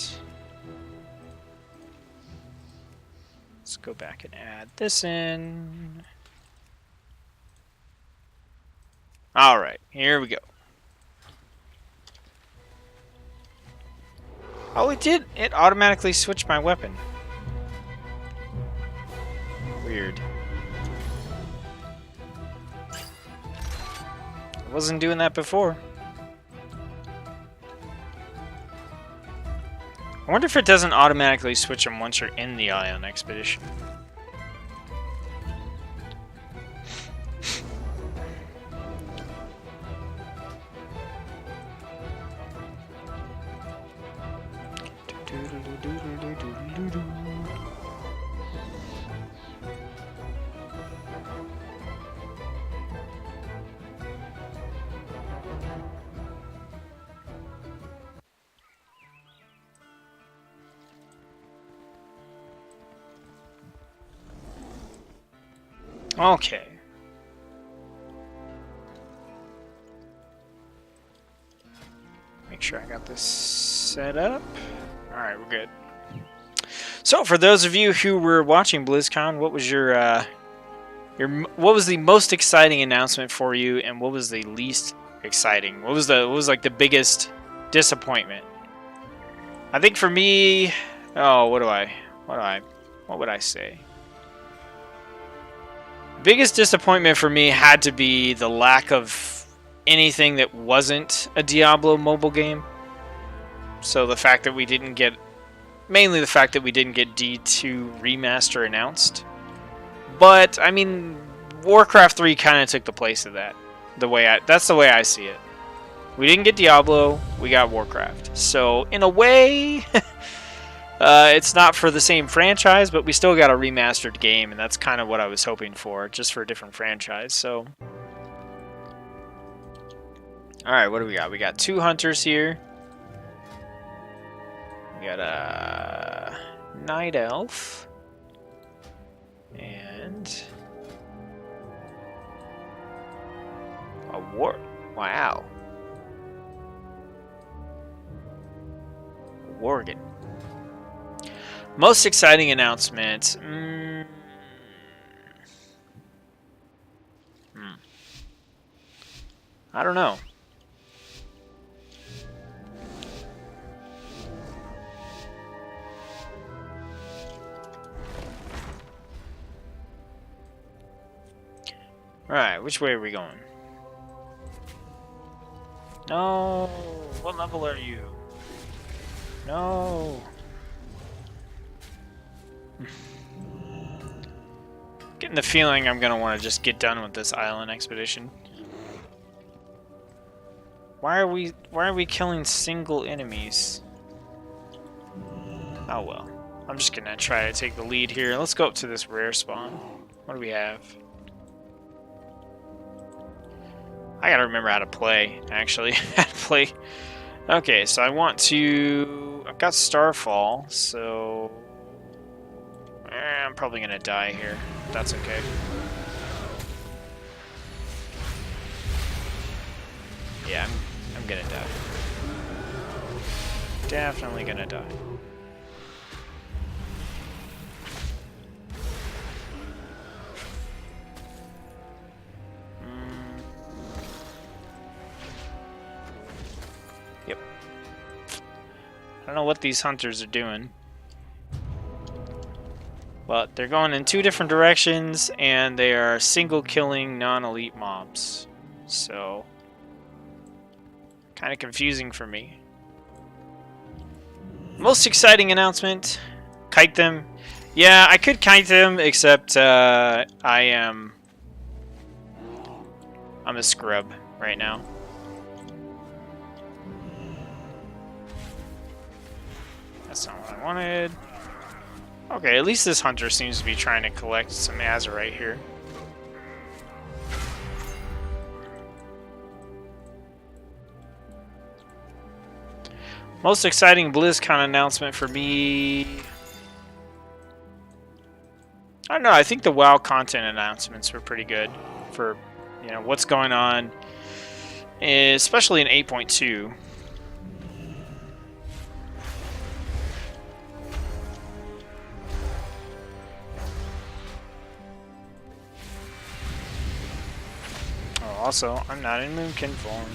Let's go back and add this in. Alright, here we go. Oh, it did. It automatically switched my weapon. Weird. I wasn't doing that before. I wonder if it doesn't automatically switch them once you're in the island expedition. Okay. Make sure I got this set up. Alright, we're good. So, for those of you who were watching BlizzCon, what was what was the most exciting announcement for you, and what was the least exciting? What was like the biggest disappointment? I think for me, oh, what would I say? Biggest disappointment for me had to be the lack of anything that wasn't a Diablo mobile game. So the fact that we didn't get, mainly the fact that we didn't get D2 Remaster announced. But, I mean, Warcraft 3 kind of took the place of that. That's the way I see it. We didn't get Diablo, we got Warcraft. So, in a way, it's not for the same franchise, but we still got a remastered game, and that's kind of what I was hoping for, just for a different franchise. So, Alright, what do we got? We got 2 hunters here. We got a night elf. And a war. Wow. Worgen. Most exciting announcement. I don't know. Alright, which way are we going? No! What level are you? No! Getting the feeling I'm gonna want to just get done with this island expedition. Why are we killing single enemies? Oh well. I'm just gonna try to take the lead here. Let's go up to this rare spawn. What do we have? I gotta remember how to play, actually. How to play. Okay, so I want to... I've got Starfall, so... I'm probably gonna die here. That's okay. Yeah, I'm gonna die. Definitely gonna die. Yep. I don't know what these hunters are doing. But they're going in 2 different directions, and they are single-killing non-elite mobs. So... kind of confusing for me. Most exciting announcement. Kite them. Yeah, I could kite them, except I'm a scrub right now. That's not what I wanted. Okay, at least this hunter seems to be trying to collect some azurite here. Most exciting BlizzCon announcement for me... I don't know, I think the WoW content announcements were pretty good for, you know, what's going on, especially in 8.2. Oh, also, I'm not in Moonkin form.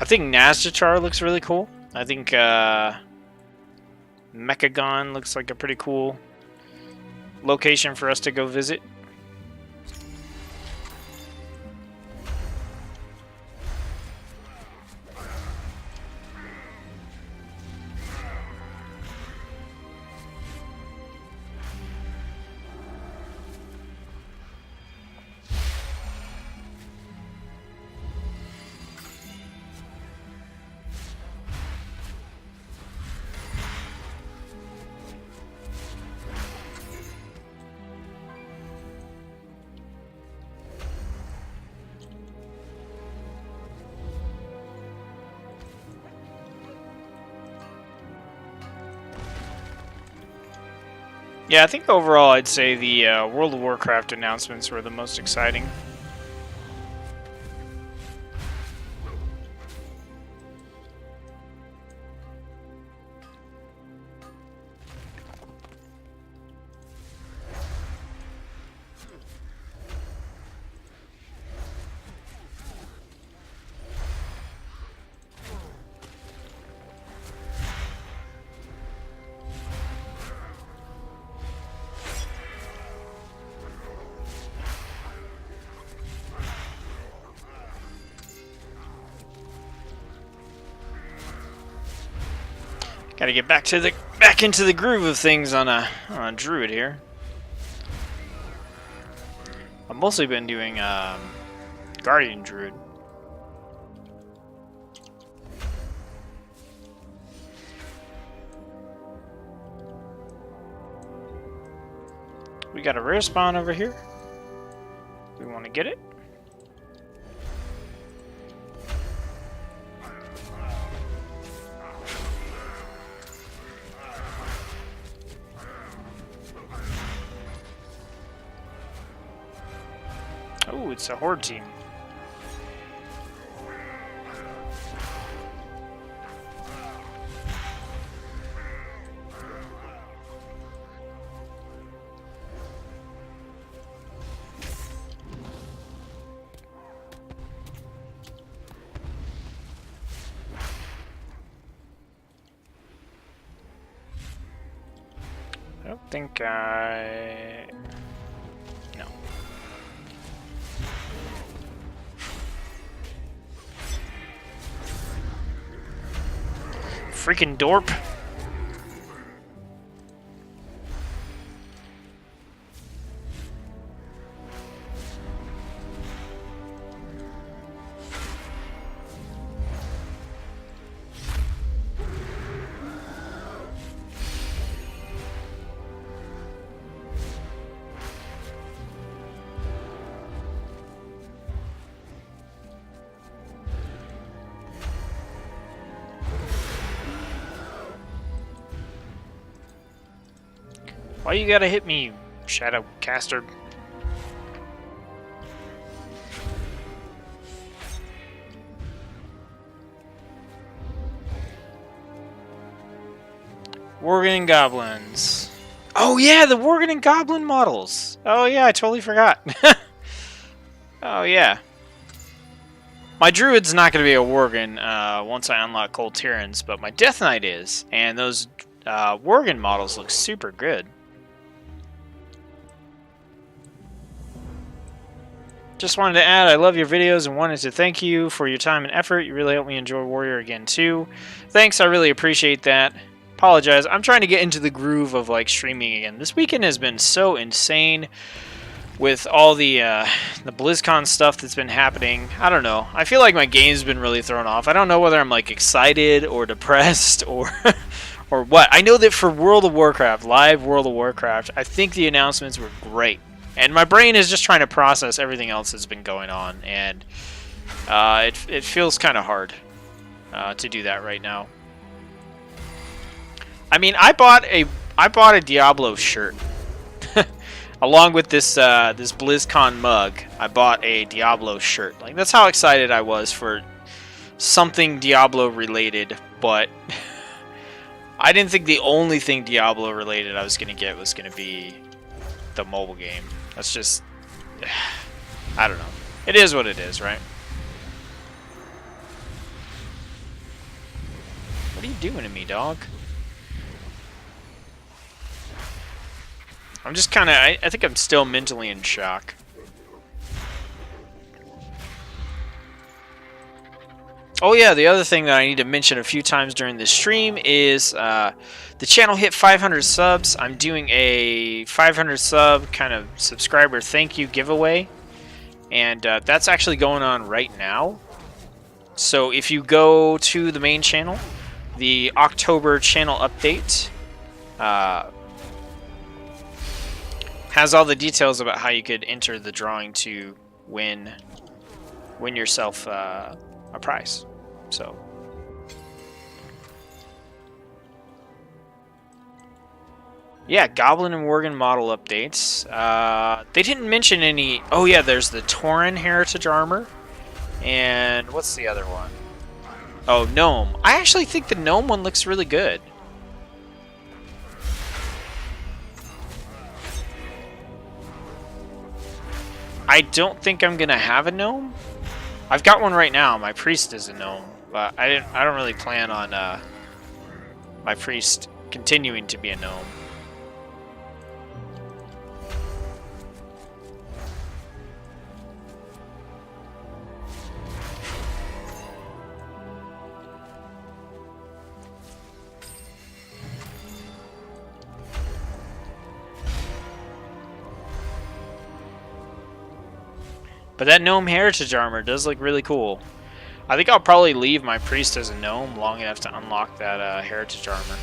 I think Nazjatar looks really cool. I think Mechagon looks like a pretty cool location for us to go visit. Yeah, I think overall I'd say the World of Warcraft announcements were the most exciting. Got to get back into the groove of things on a Druid here. I've mostly been doing Guardian Druid. We got a rare spawn over here. We want to get it. Oh, it's a horde team. I don't think no. Freaking dorp. Why you gotta hit me, Shadow Caster? Worgen and Goblins. Oh yeah, the Worgen and Goblin models. Oh yeah, I totally forgot. Oh yeah. My Druid's not going to be a Worgen once I unlock Cold Tyrants, but my Death Knight is. And those Worgen models look super good. Just wanted to add, I love your videos and wanted to thank you for your time and effort. You really helped me enjoy Warrior again too. Thanks, I really appreciate that. Apologize, I'm trying to get into the groove of like streaming again. This weekend has been so insane with all the BlizzCon stuff that's been happening. I don't know. I feel like my game's been really thrown off. I don't know whether I'm like excited or depressed or or what. I know that for World of Warcraft, live World of Warcraft, I think the announcements were great. And my brain is just trying to process everything else that's been going on, and it feels kind of hard to do that right now. I mean, I bought a Diablo shirt along with this this BlizzCon mug. I bought a Diablo shirt. Like, that's how excited I was for something Diablo related, but I didn't think the only thing Diablo related I was going to get was going to be the mobile game. That's just, I don't know. It is what it is, right? What are you doing to me, dog? I'm just kind of, I think I'm still mentally in shock. Oh yeah, the other thing that I need to mention a few times during this stream is the channel hit 500 subs. I'm doing a 500 sub kind of subscriber thank you giveaway, and that's actually going on right now. So if you go to the main channel, the October channel update has all the details about how you could enter the drawing to win yourself a prize. So yeah, Goblin and Worgen model updates. They didn't mention any. Oh yeah, there's the Tauren Heritage Armor, and what's the other one? Oh, Gnome. I actually think the Gnome one looks really good. I don't think I'm gonna have a Gnome. I've got one right now. My priest is a Gnome, but I don't really plan on my priest continuing to be a Gnome. But that Gnome Heritage Armor does look really cool. I think I'll probably leave my priest as a Gnome long enough to unlock that Heritage Armor.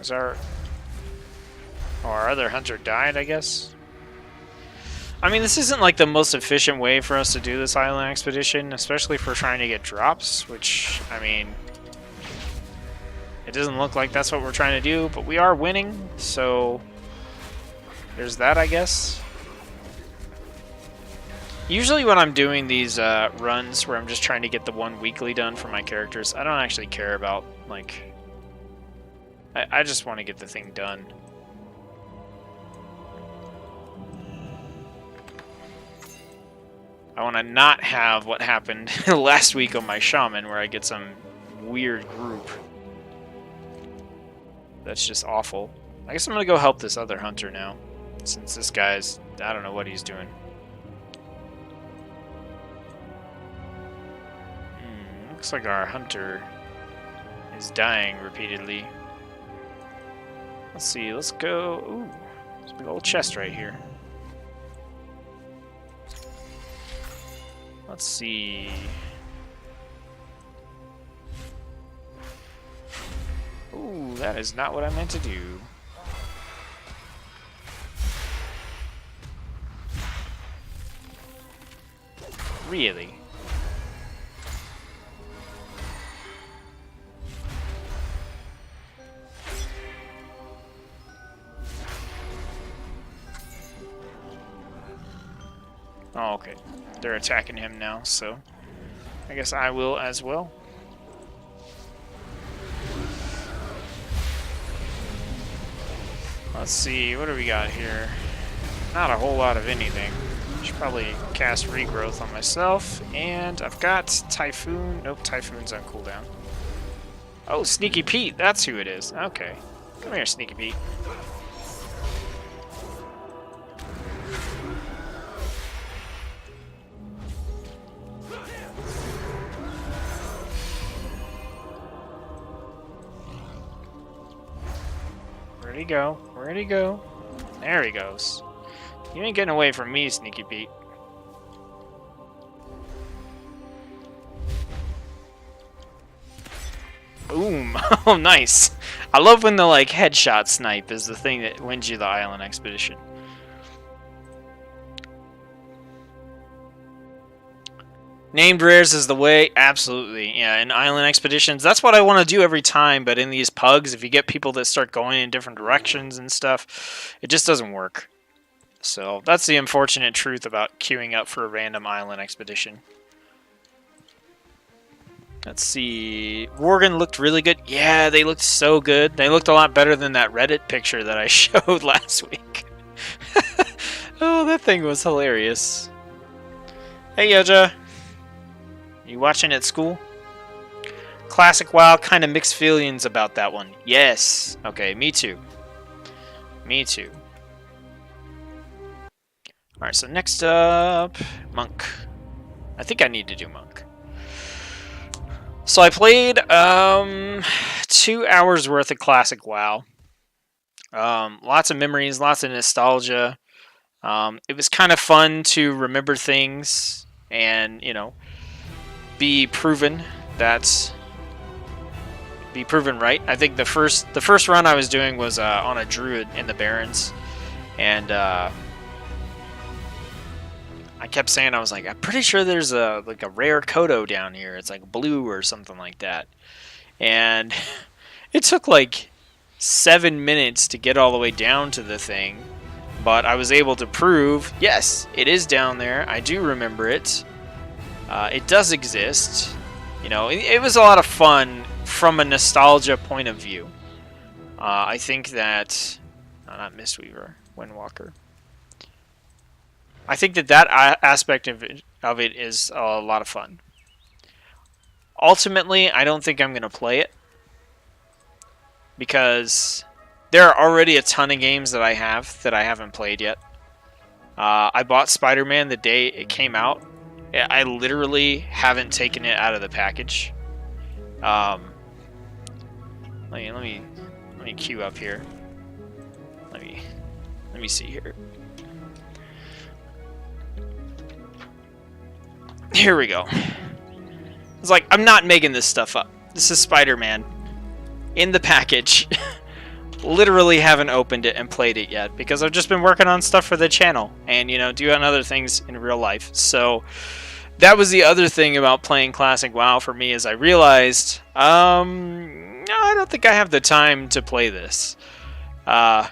Is our other hunter died, I guess? I mean, this isn't like the most efficient way for us to do this island expedition, especially if we're trying to get drops, which, I mean, it doesn't look like that's what we're trying to do, but we are winning, so there's that, I guess. Usually when I'm doing these runs where I'm just trying to get the one weekly done for my characters, I don't actually care about, like... I just want to get the thing done. I want to not have what happened last week on my shaman, where I get some weird group. That's just awful. I guess I'm going to go help this other hunter now, since this guy's... I don't know what he's doing. Looks like our hunter is dying repeatedly. Let's see, let's go... Ooh, there's a big old chest right here. Let's see... Ooh, that is not what I meant to do. Really? Oh, okay. They're attacking him now, so I guess I will as well. Let's see, what do we got here? Not a whole lot of anything. Should probably cast Regrowth on myself, and I've got Typhoon. Nope, Typhoon's on cooldown. Oh, Sneaky Pete, that's who it is. Okay. Come here, Sneaky Pete. Where'd he go? Where'd he go? There he goes. You ain't getting away from me, Sneaky Pete. Boom! Oh, nice. I love when the, like, headshot snipe is the thing that wins you the island expedition. Named rares is the way? Absolutely. Yeah, in island expeditions, that's what I want to do every time, but in these pugs, if you get people that start going in different directions and stuff, it just doesn't work. So, that's the unfortunate truth about queuing up for a random island expedition. Let's see... Worgen looked really good. Yeah, they looked so good. They looked a lot better than that Reddit picture that I showed last week. Oh, that thing was hilarious. Hey, Yoja. You watching at school? Classic WoW, kind of mixed feelings about that one. Yes. Okay, me too. Me too. Alright, so next up... Monk. I think I need to do Monk. So I played 2 hours worth of Classic WoW. Lots of memories, lots of nostalgia. It was kind of fun to remember things and, you know, be proven right. I think the first run I was doing was on a Druid in the Barrens, and I kept saying, I was like, I'm pretty sure there's a rare Kodo down here. It's like blue or something like that, and it took like 7 minutes to get all the way down to the thing, but I was able to prove, yes, it is down there. I do remember it. It does exist. You know, it was a lot of fun from a nostalgia point of view. I think that... No, not Mistweaver. Windwalker. I think that aspect of it is a lot of fun. Ultimately, I don't think I'm going to play it, because there are already a ton of games that I haven't played yet. I bought Spider-Man the day it came out. I literally haven't taken it out of the package. Let me queue up here. Let me see here. Here we go. It's like, I'm not making this stuff up. This is Spider-Man in the package. literally haven't opened it and played it yet because I've just been working on stuff for the channel and, you know, doing other things in real life. So that was the other thing about playing Classic WoW for me, is I realized, I don't think I have the time to play this. But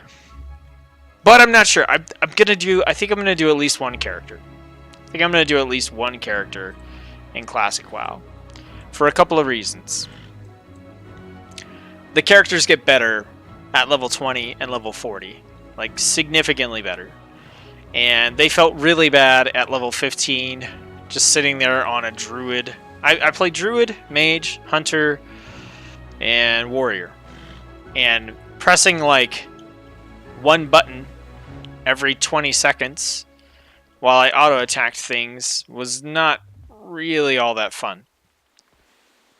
I'm not sure. I think I'm gonna do at least one character. I think I'm gonna do at least one character in Classic WoW for a couple of reasons. The characters get better at level 20 and level 40, like significantly better. And they felt really bad at level 15, just sitting there on a Druid. I played Druid, Mage, Hunter, and Warrior. And pressing like one button every 20 seconds while I auto-attacked things was not really all that fun.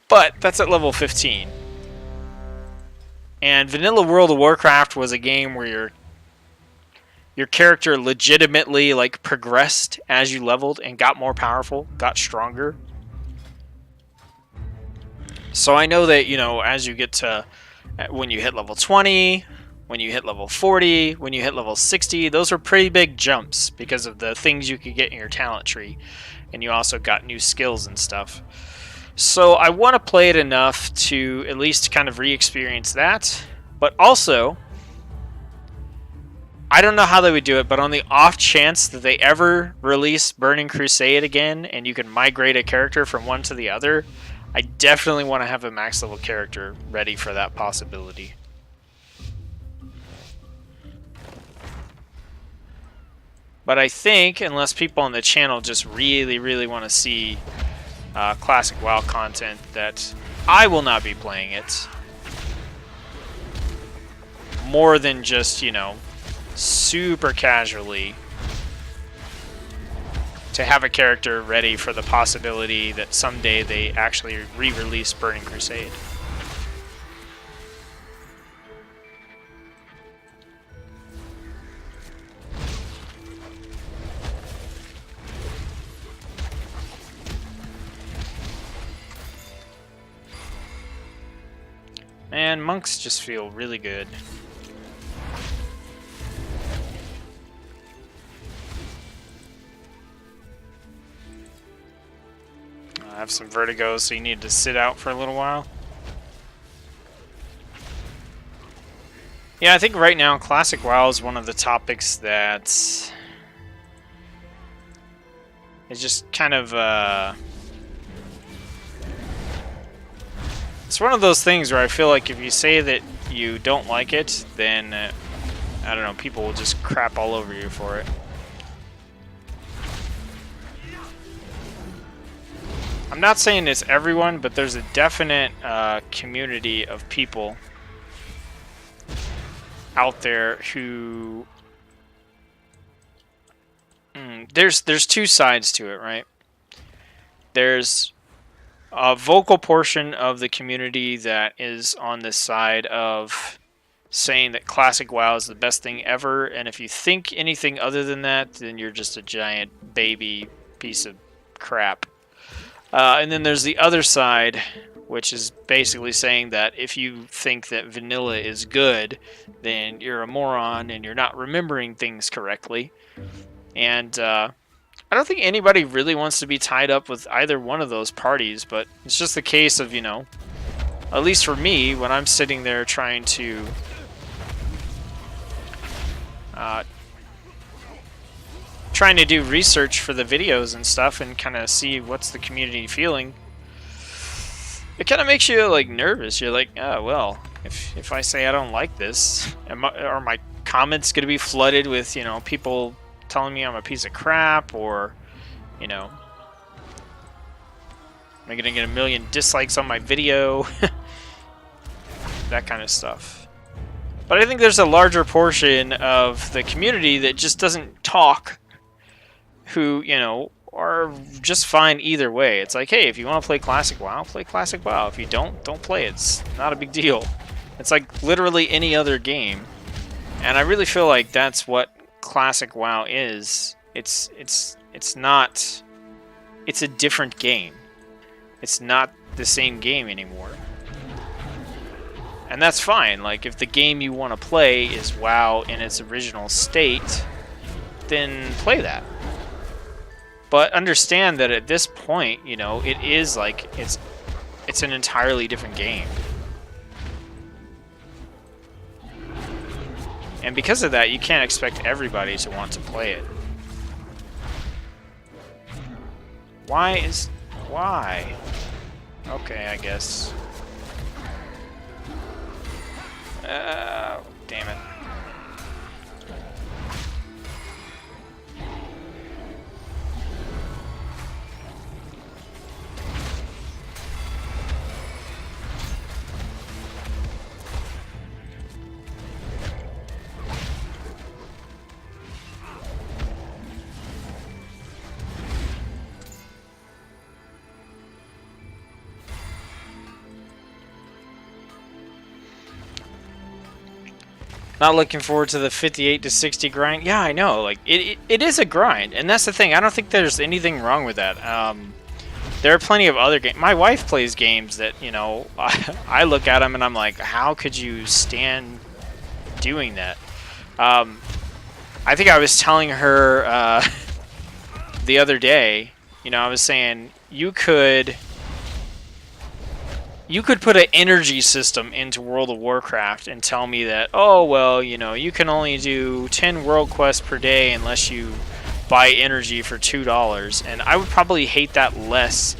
But that's at level 15. And vanilla World of Warcraft was a game where your character legitimately like progressed as you leveled and got more powerful, got stronger. So I know that, you know, as you get to, when you hit level 20, when you hit level 40, when you hit level 60, those are pretty big jumps because of the things you could get in your talent tree. And you also got new skills and stuff. So I want to play it enough to at least kind of re-experience that. But also, I don't know how they would do it, but on the off chance that they ever release Burning Crusade again and you can migrate a character from one to the other, I definitely want to have a max level character ready for that possibility. But I think, unless people on the channel just really, really want to see Classic WoW content, that I will not be playing it. More than just, you know, super casually to have a character ready for the possibility that someday they actually re-release Burning Crusade. Man, monks just feel really good. I have some vertigo, so you need to sit out for a little while. Yeah, I think right now Classic WoW is one of the topics that is just kind of it's one of those things where I feel like if you say that you don't like it, then I don't know, people will just crap all over you for it. I'm not saying it's everyone, but there's a definite community of people out there who... There's two sides to it, right? There's a vocal portion of the community that is on this side of saying that Classic WoW is the best thing ever, and if you think anything other than that, then you're just a giant baby piece of crap. And then there's the other side, which is basically saying that if you think that vanilla is good, then you're a moron and you're not remembering things correctly. And I don't think anybody really wants to be tied up with either one of those parties, but it's just the case of, you know, at least for me, when I'm sitting there trying to do research for the videos and stuff and kind of see what's the community feeling, it kind of makes you like nervous. You're like, oh well, if I say I don't like this, are my comments going to be flooded with, you know, people telling me I'm a piece of crap, or, you know, am I going to get a million dislikes on my video? That kind of stuff. But I think there's a larger portion of the community that just doesn't talk, who, you know, are just fine either way. It's like, hey, if you want to play Classic WoW, play Classic WoW. If you don't play it. It's not a big deal. It's like literally any other game. And I really feel like that's what Classic WoW is. It's not, it's a different game. It's not the same game anymore. And that's fine. Like, if the game you want to play is WoW in its original state, then play that. But understand that at this point, you know, it is like, it's an entirely different game. And because of that, you can't expect everybody to want to play it. Why? Okay, I guess. Damn it. Not looking forward to the 58 to 60 grind. Yeah, I know. Like it is a grind, and that's the thing. I don't think there's anything wrong with that. There are plenty of other games. My wife plays games that, you know, I look at them and I'm like, how could you stand doing that? I think I was telling her the other day. You know, I was saying you could put an energy system into World of Warcraft and tell me that, oh, well, you know, you can only do 10 world quests per day unless you buy energy for $2. And I would probably hate that less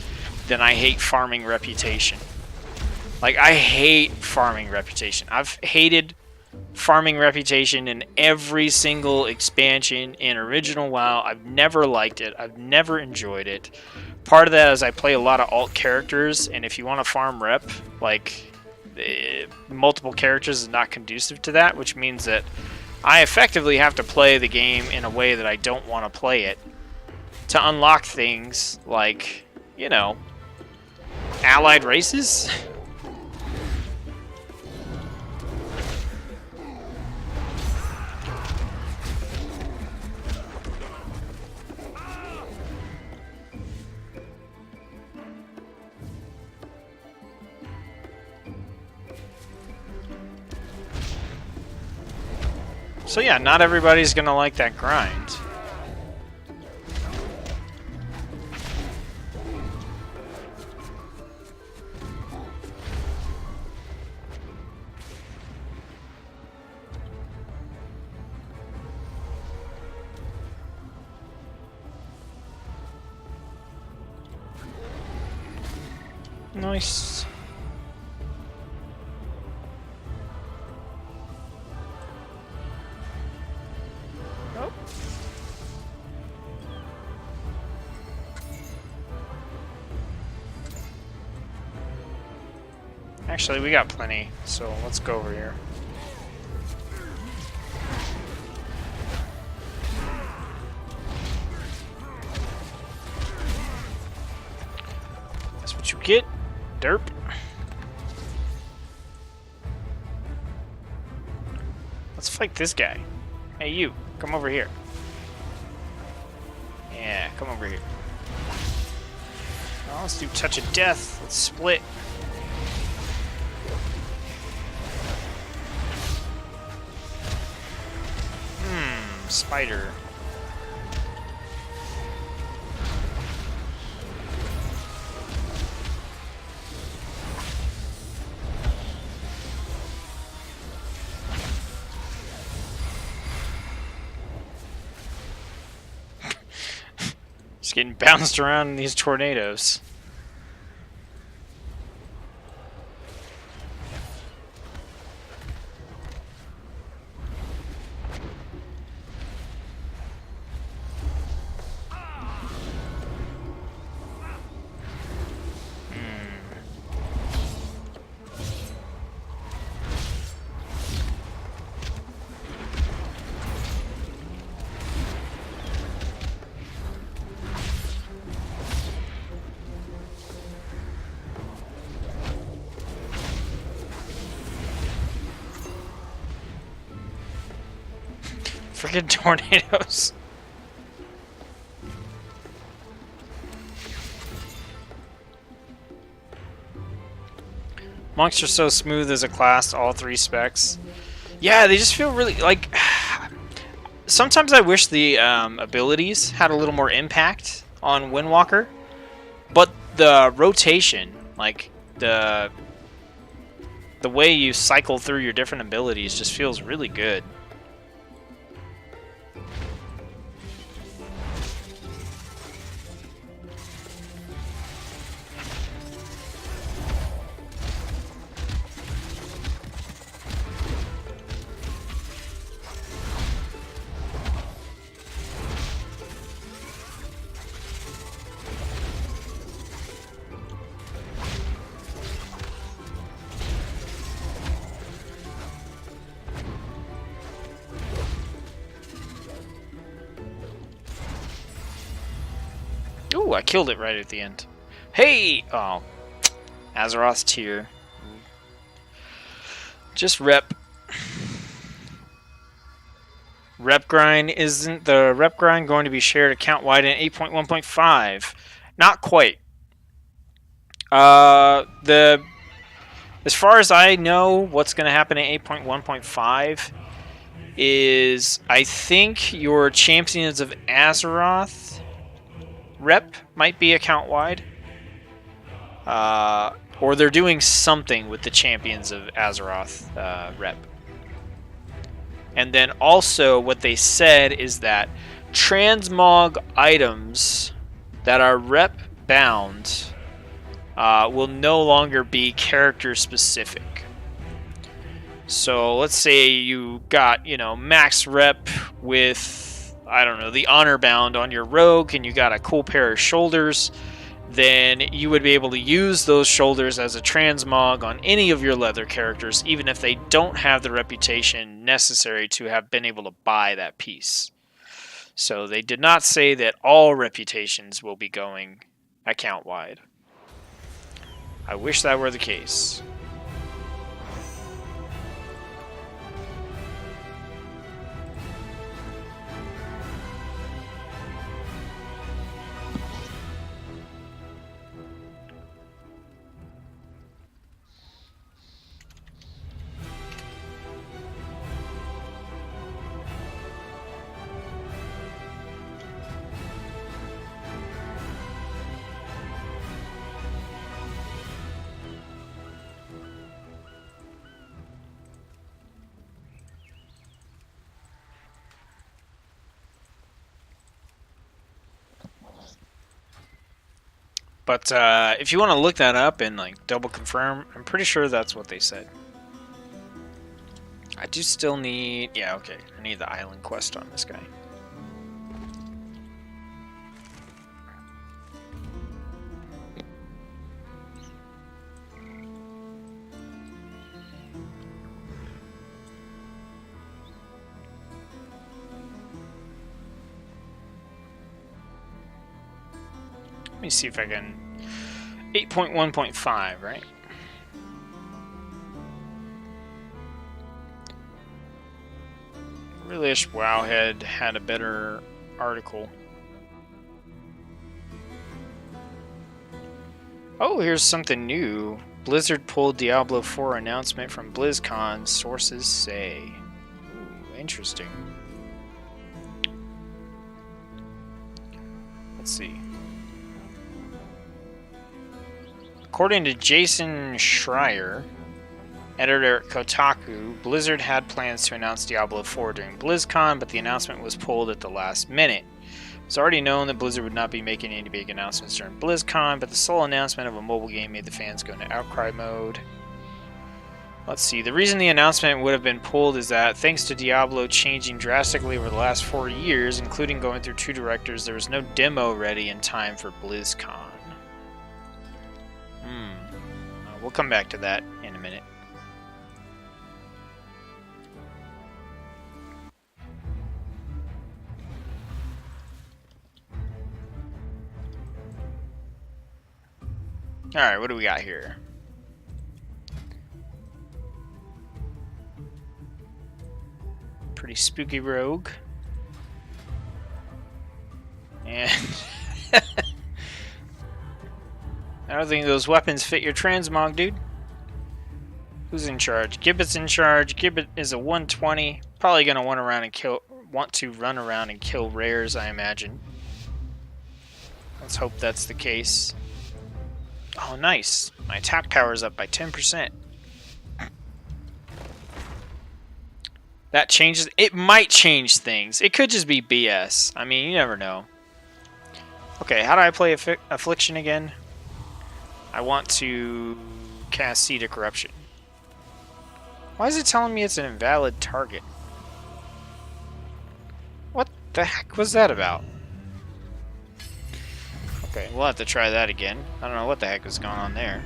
than I hate farming reputation. Like, I hate farming reputation. I've hated farming reputation in every single expansion in original WoW. I've never liked it. I've never enjoyed it. Part of that is I play a lot of alt characters, and if you want to farm rep, like, multiple characters is not conducive to that, which means that I effectively have to play the game in a way that I don't want to play it to unlock things like, you know, allied races. So yeah, not everybody's gonna like that grind. Nice. Oh. Actually, we got plenty, so let's go over here. That's what you get, derp. Let's fight this guy. Hey, you, come over here. Yeah, come over here. Well, let's do Touch of Death. Let's split. Spider. Just getting bounced around in these tornadoes. Freaking tornadoes. I'm Monks are so smooth as a class, all 3 specs. Yeah, they just feel really like. Sometimes I wish the abilities had a little more impact on Windwalker, but the rotation, like the way you cycle through your different abilities, just feels really good. Ooh, I killed it right at the end. Hey! Oh. Azeroth's tier. Just rep. Rep grind. Isn't the rep grind going to be shared account wide in 8.1.5? Not quite. As far as I know, what's going to happen in 8.1.5 is I think your Champions of Azeroth rep might be account wide, or they're doing something with the Champions of Azeroth rep. And then also what they said is that transmog items that are rep bound will no longer be character specific. So let's say you got, max rep with, I don't know, the honor bound on your rogue, and you got a cool pair of shoulders, then you would be able to use those shoulders as a transmog on any of your leather characters, even if they don't have the reputation necessary to have been able to buy that piece. So they did not say that all reputations will be going account wide. I wish that were the case. But if you want to look that up and double confirm, I'm pretty sure that's what they said. I do still need... Yeah, okay. I need the island quest on this guy. Let me see if I can... 8.1.5, right? Really wish Wowhead had a better article. Oh, here's something new. Blizzard pulled Diablo IV announcement from Blizzcon, sources say. Ooh, interesting. Let's see. According to Jason Schreier, editor at Kotaku, Blizzard had plans to announce Diablo IV during BlizzCon, but the announcement was pulled at the last minute. It's already known that Blizzard would not be making any big announcements during BlizzCon, but the sole announcement of a mobile game made the fans go into outcry mode. Let's see. The reason the announcement would have been pulled is that, thanks to Diablo changing drastically over the last 4 years, including going through 2 directors, there was no demo ready in time for BlizzCon. We'll come back to that in a minute. Alright, what do we got here? Pretty spooky rogue. And... I don't think those weapons fit your transmog, dude. Who's in charge? Gibbet's in charge. Gibbet is a 120. Probably gonna want to run around and kill rares, I imagine. Let's hope that's the case. Oh, nice. My attack power is up by 10%. That changes. It might change things. It could just be BS. I mean, you never know. Okay, how do I play Affliction again? I want to cast Seed of Corruption. Why is it telling me it's an invalid target? What the heck was that about? Okay, we'll have to try that again. I don't know what the heck was going on there.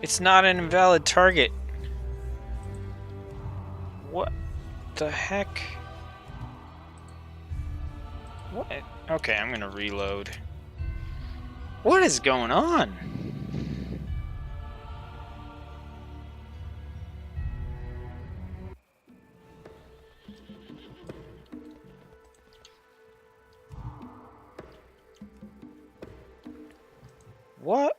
It's not an invalid target. What the heck? What? Okay, I'm gonna reload. What is going on? What?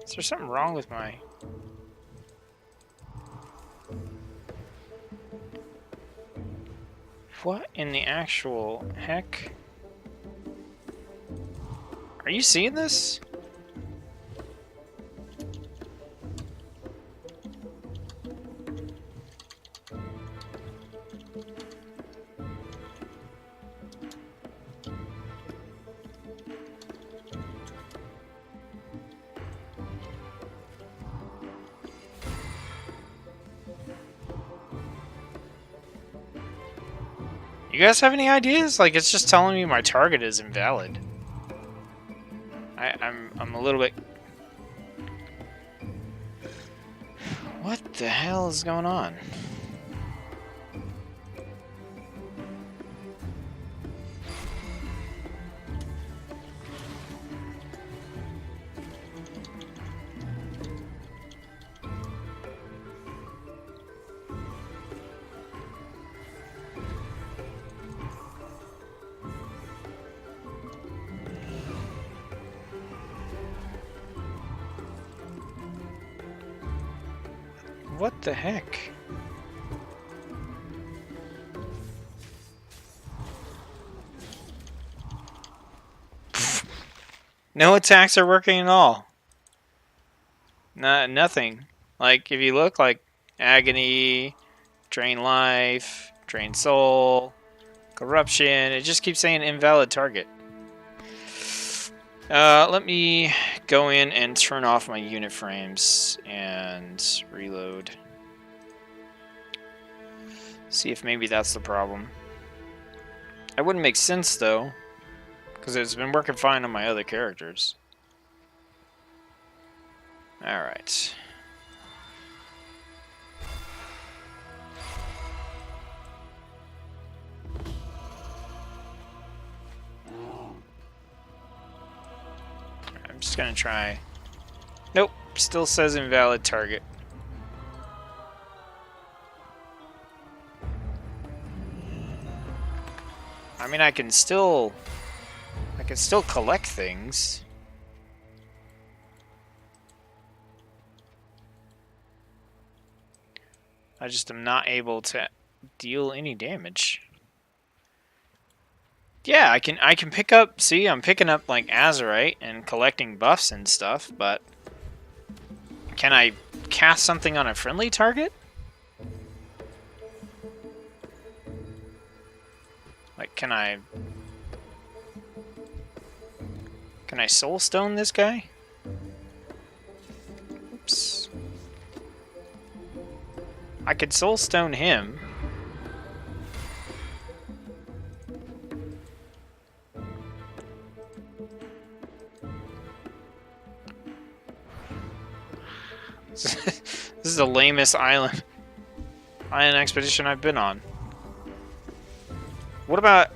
Is there something wrong with my... What in the actual heck? Are you seeing this? You guys have any ideas? Like, it's just telling me my target is invalid. I'm a little bit... What the hell is going on? What the heck? No attacks are working at all. Nothing. Like, if you look, like, Agony, Drain Life, Drain Soul, Corruption, it just keeps saying invalid target. Let me go in and turn off my unit frames and reload. See if maybe that's the problem. That wouldn't make sense though, because it's been working fine on my other characters. Alright. I'm just gonna try. Nope, still says invalid target. I mean, I can still collect things. I just am not able to deal any damage. Yeah, I can pick up, see, I'm picking up like Azurite and collecting buffs and stuff, but can I cast something on a friendly target? Like, can I Soulstone this guy? Oops. I could Soulstone him. This is the lamest island expedition I've been on. What about...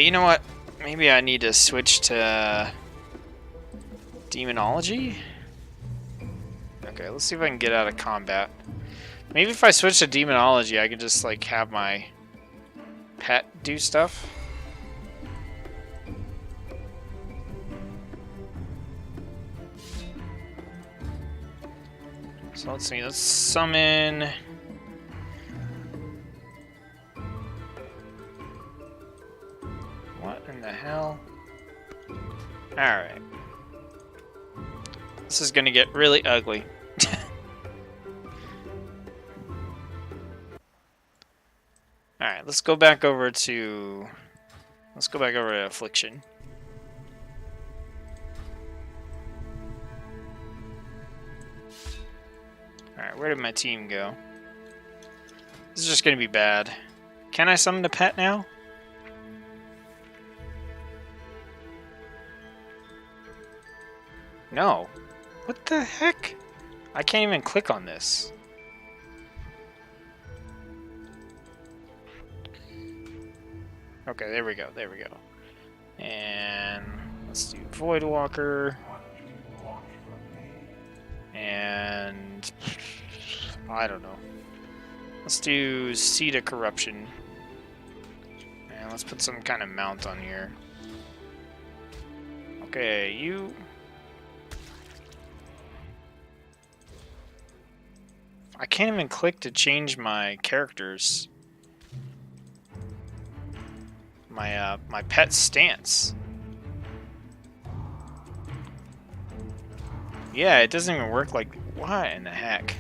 you know what? Maybe I need to switch to... Demonology? Okay, let's see if I can get out of combat. Maybe if I switch to Demonology, I can just, like, have my pet do stuff. So let's see, let's summon... What in the hell? Alright. This is gonna get really ugly. Alright, let's go back over to... Let's go back over to Affliction. Alright, where did my team go? This is just gonna be bad. Can I summon a pet now? No. What the heck? I can't even click on this. Okay, there we go, there we go. And let's do Voidwalker. And I don't know. Let's do Seed of Corruption. And let's put some kind of mount on here. Okay, you... I can't even click to change my characters. My pet stance. Yeah, it doesn't even work like... What in the heck?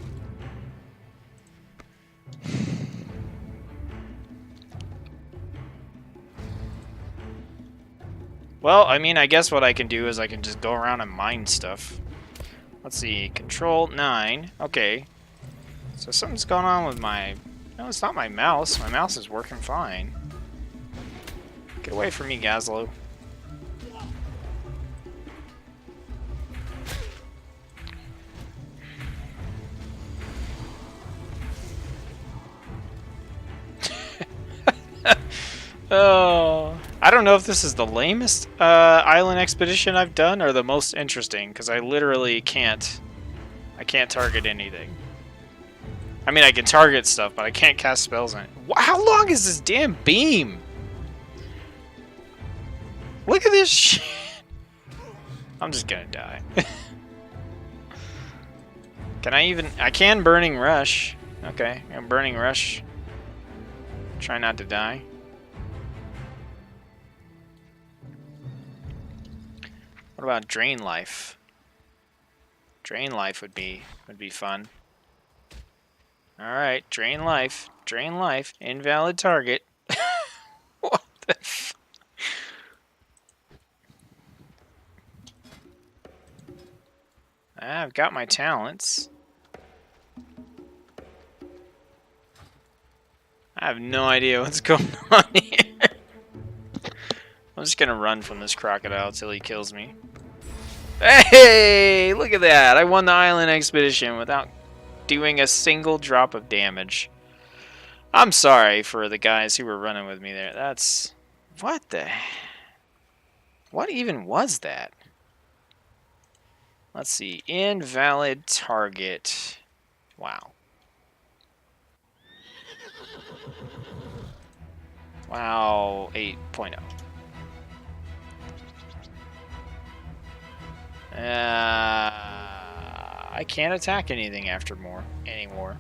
Well, I mean, I guess what I can do is I can just go around and mine stuff. Let's see, Control 9. Okay. So something's going on with my... No, it's not my mouse. My mouse is working fine. Get away from me, Gazlo. Oh, I don't know if this is the lamest island expedition I've done or the most interesting, because I literally can't... I can't target anything. I mean, I can target stuff, but I can't cast spells on it. How long is this damn beam? Look at this shit. I'm just gonna die. Can I even... I can Burning Rush. Okay, I'm Burning Rush. Try not to die. What about Drain Life? Drain Life would be fun. Alright, Drain Life. Drain Life. Invalid target. What the f... I've got my talents. I have no idea what's going on here. I'm just gonna run from this crocodile till he kills me. Hey! Look at that! I won the island expedition without doing a single drop of damage. I'm sorry for the guys who were running with me there. That's... What the... What even was that? Let's see. Invalid target. Wow. Wow. 8.0. I can't attack anything after anymore.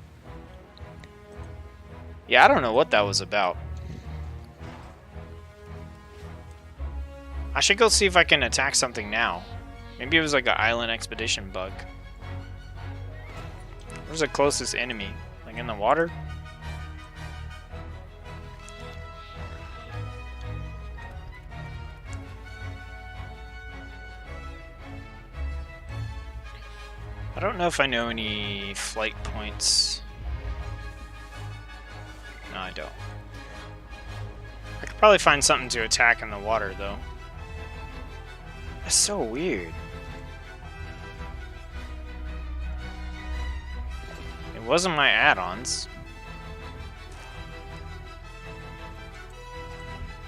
Yeah, I don't know what that was about. I should go see if I can attack something now. Maybe it was like an island expedition bug. Where's the closest enemy? Like in the water? I don't know if I know any flight points. No, I don't. I could probably find something to attack in the water, though. That's so weird. It wasn't my add-ons.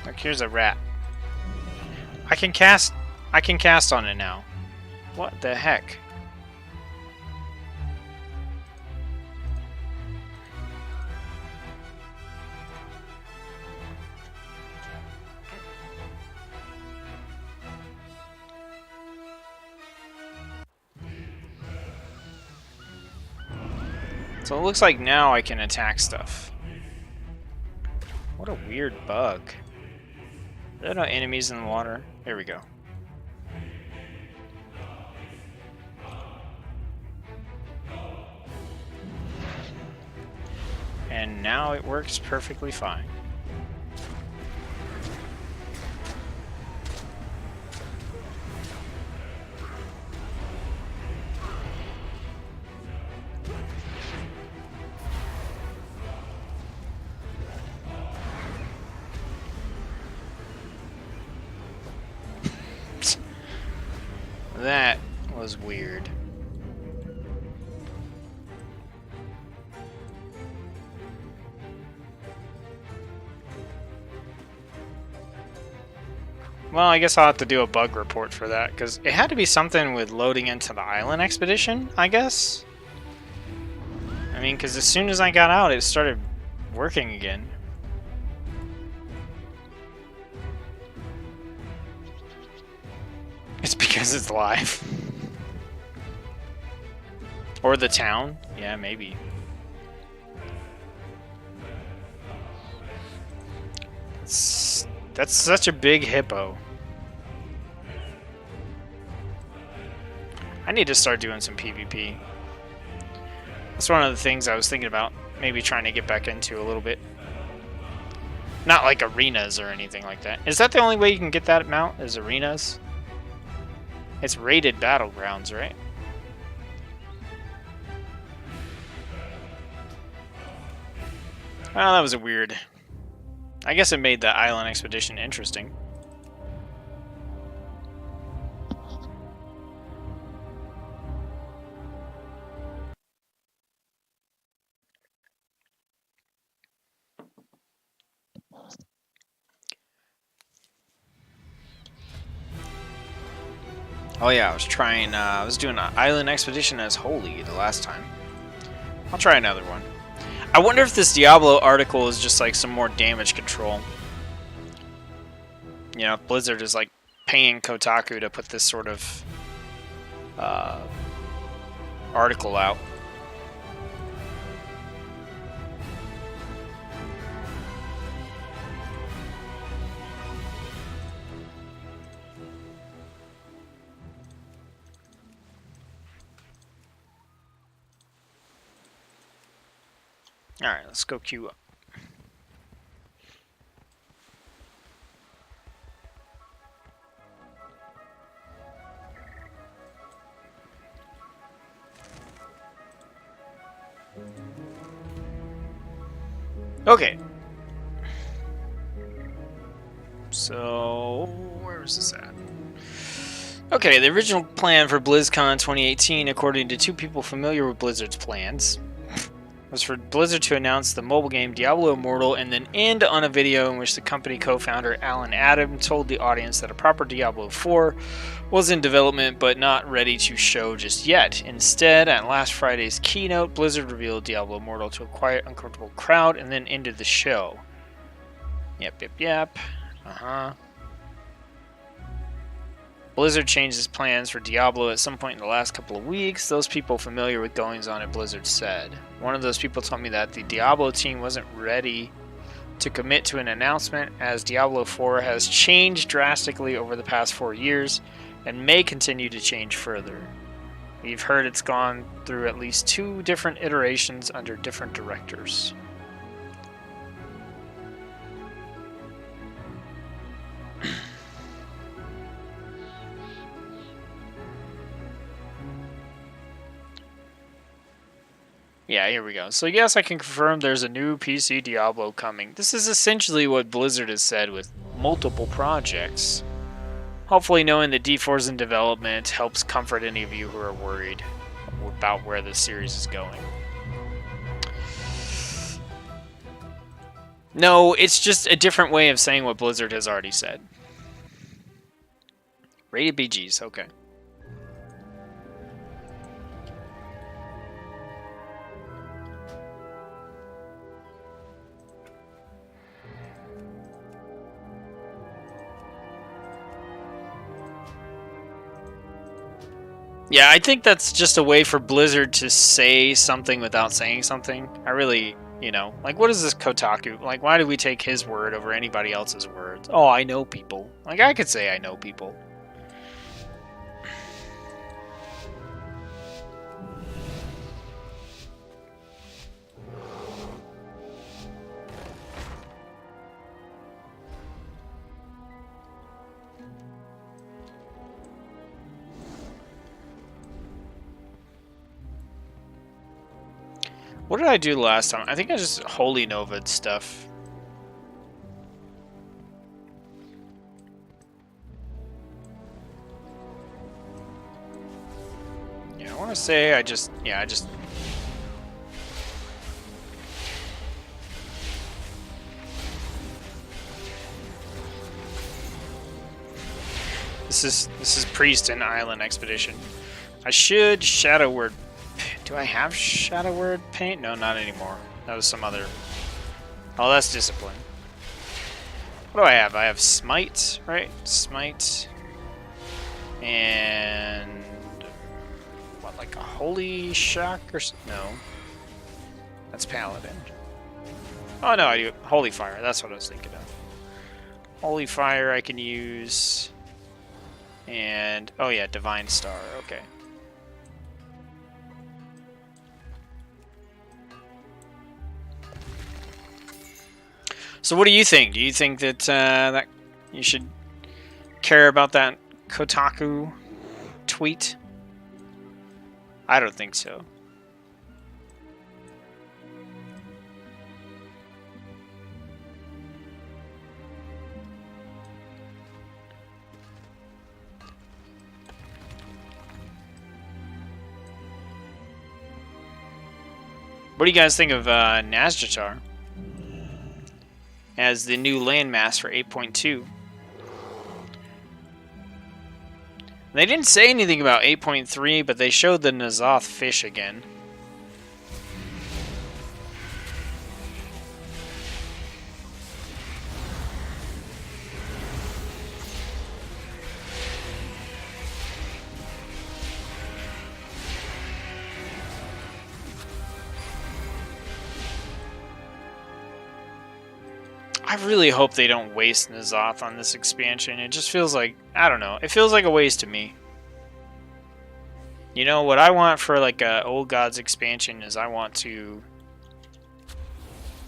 Look, here's a rat. I can cast on it now. What the heck? So it looks like now I can attack stuff. What a weird bug. Are there no enemies in the water? Here we go. And now it works perfectly fine. That was weird. Well, I guess I'll have to do a bug report for that, because it had to be something with loading into the island expedition, I guess? I mean, because as soon as I got out, it started working again. It's because it's live. Or the town? Yeah, maybe. That's such a big hippo. I need to start doing some PvP. That's one of the things I was thinking about. Maybe trying to get back into a little bit. Not like arenas or anything like that. Is that the only way you can get that mount? Is arenas? It's rated battlegrounds, right? Well, that was a weird... I guess it made the island expedition interesting. Oh yeah, I was doing an island expedition as Holy the last time. I'll try another one. I wonder if this Diablo article is just like some more damage control. You know, Blizzard is like paying Kotaku to put this sort of article out. Alright, let's go queue up. Okay. So, where is this at? Okay, the original plan for BlizzCon 2018, according to two people familiar with Blizzard's plans, was for Blizzard to announce the mobile game Diablo Immortal and then end on a video in which the company co-founder Alan Adam told the audience that a proper Diablo 4 was in development but not ready to show just yet. Instead, at last Friday's keynote, Blizzard revealed Diablo Immortal to a quiet, uncomfortable crowd and then ended the show. Yep. Blizzard changed its plans for Diablo at some point in the last couple of weeks. Those people familiar with goings-on at Blizzard said. One of those people told me that the Diablo team wasn't ready to commit to an announcement, as Diablo 4 has changed drastically over the past 4 years and may continue to change further. We've heard it's gone through at least 2 different iterations under different directors. Yeah, here we go. So yes, I can confirm there's a new PC Diablo coming. This is essentially what Blizzard has said with multiple projects. Hopefully knowing that D4's in development helps comfort any of you who are worried about where the series is going. No, it's just a different way of saying what Blizzard has already said. Rated BGs, okay. Yeah, I think that's just a way for Blizzard to say something without saying something. I really, you know, like, what is this Kotaku? Like, why do we take his word over anybody else's words? Oh, I know people. Like, I could say I know people. What did I do last time? I think I just Holy Nova'd stuff. Yeah, I want to say I just... Yeah, I just... This is Priest and Island Expedition. I should Shadow Word. Do I have Shadow Word paint? No, not anymore. That was some other... Oh, that's Discipline. What do I have? I have Smite, right? Smite. And... What, like a Holy Shock or... No. That's Paladin. Oh, no, I do... Holy Fire. That's what I was thinking of. Holy Fire I can use... And... Oh, yeah, Divine Star. Okay. So what do you think? Do you think that that you should care about that Kotaku tweet? I don't think so. What do you guys think of Nazjatar as the new landmass for 8.2? They didn't say anything about 8.3, but they showed the N'Zoth fish again. I really hope they don't waste N'Zoth on this expansion. It just feels like, I don't know, it feels like a waste to me. You know, what I want for like a Old Gods expansion is I want to,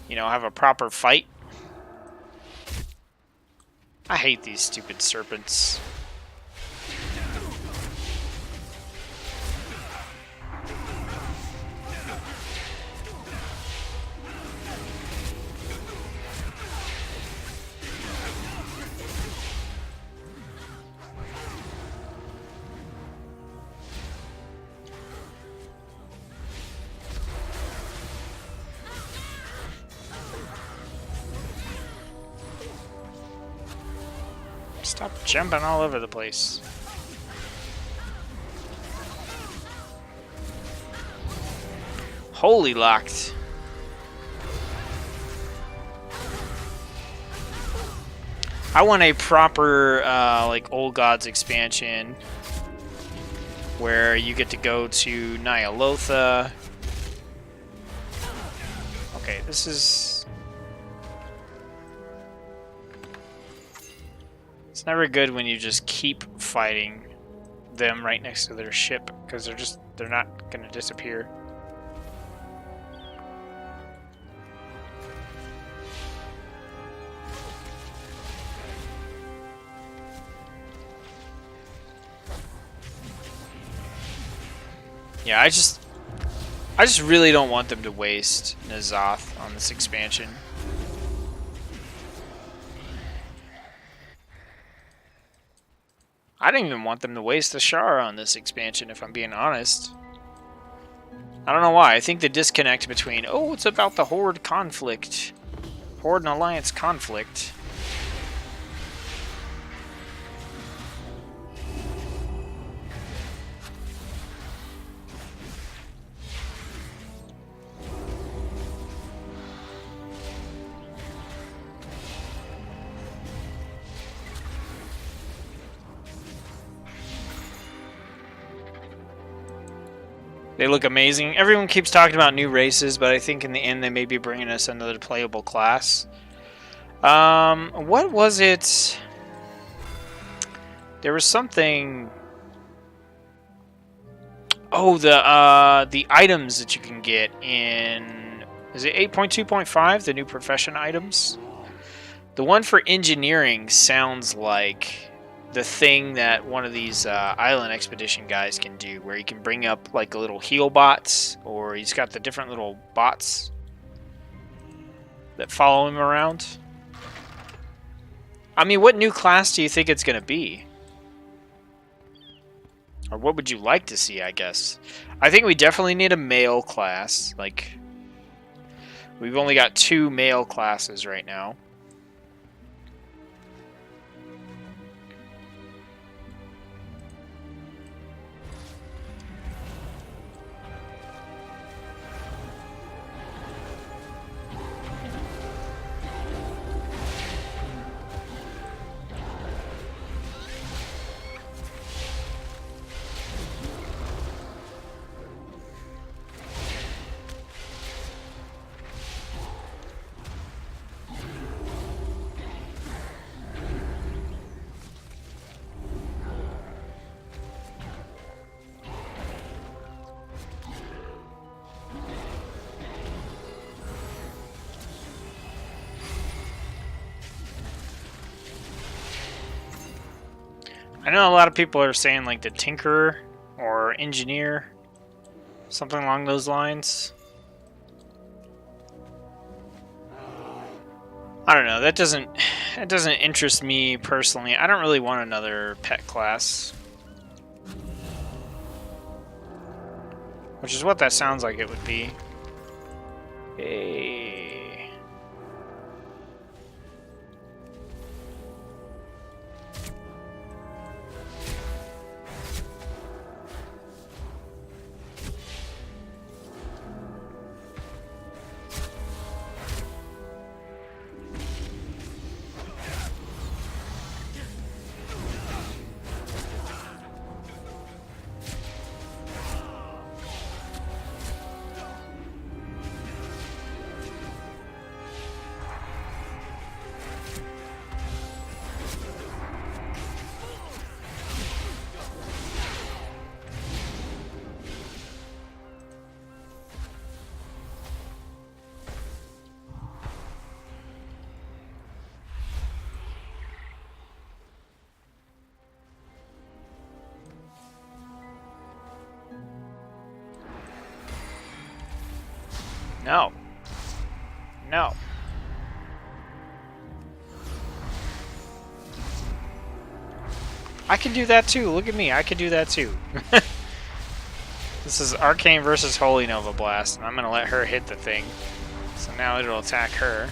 you know, have a proper fight. I hate these stupid serpents. Stop jumping all over the place. Holy locked. I want a proper like Old Gods expansion where you get to go to Nyalotha. Okay, this is... It's never good when you just keep fighting them right next to their ship, because they're not gonna disappear. Yeah, I just really don't want them to waste N'Zoth on this expansion. I didn't even want them to waste a Shar on this expansion, if I'm being honest. I don't know why. I think the disconnect between, oh, it's about the Horde conflict. Horde and Alliance conflict. They look amazing. Everyone keeps talking about new races, but I think in the end they may be bringing us another playable class. What was it? There was something... Oh, the items that you can get in... Is it 8.2.5? The new profession items? The one for engineering sounds like the thing that one of these island expedition guys can do, where he can bring up like little heal bots, or he's got the different little bots that follow him around. I mean, what new class do you think it's going to be? Or what would you like to see, I guess? I think we definitely need a male class. Like, we've only got 2 male classes right now. I know a lot of people are saying like the Tinkerer or Engineer, something along those lines. I don't know, that doesn't interest me personally. I don't really want another pet class. Which is what that sounds like it would be. Hey. No. No. I can do that too. Look at me. I can do that too. This is Arcane versus Holy Nova Blast, and I'm going to let her hit the thing. So now it'll attack her.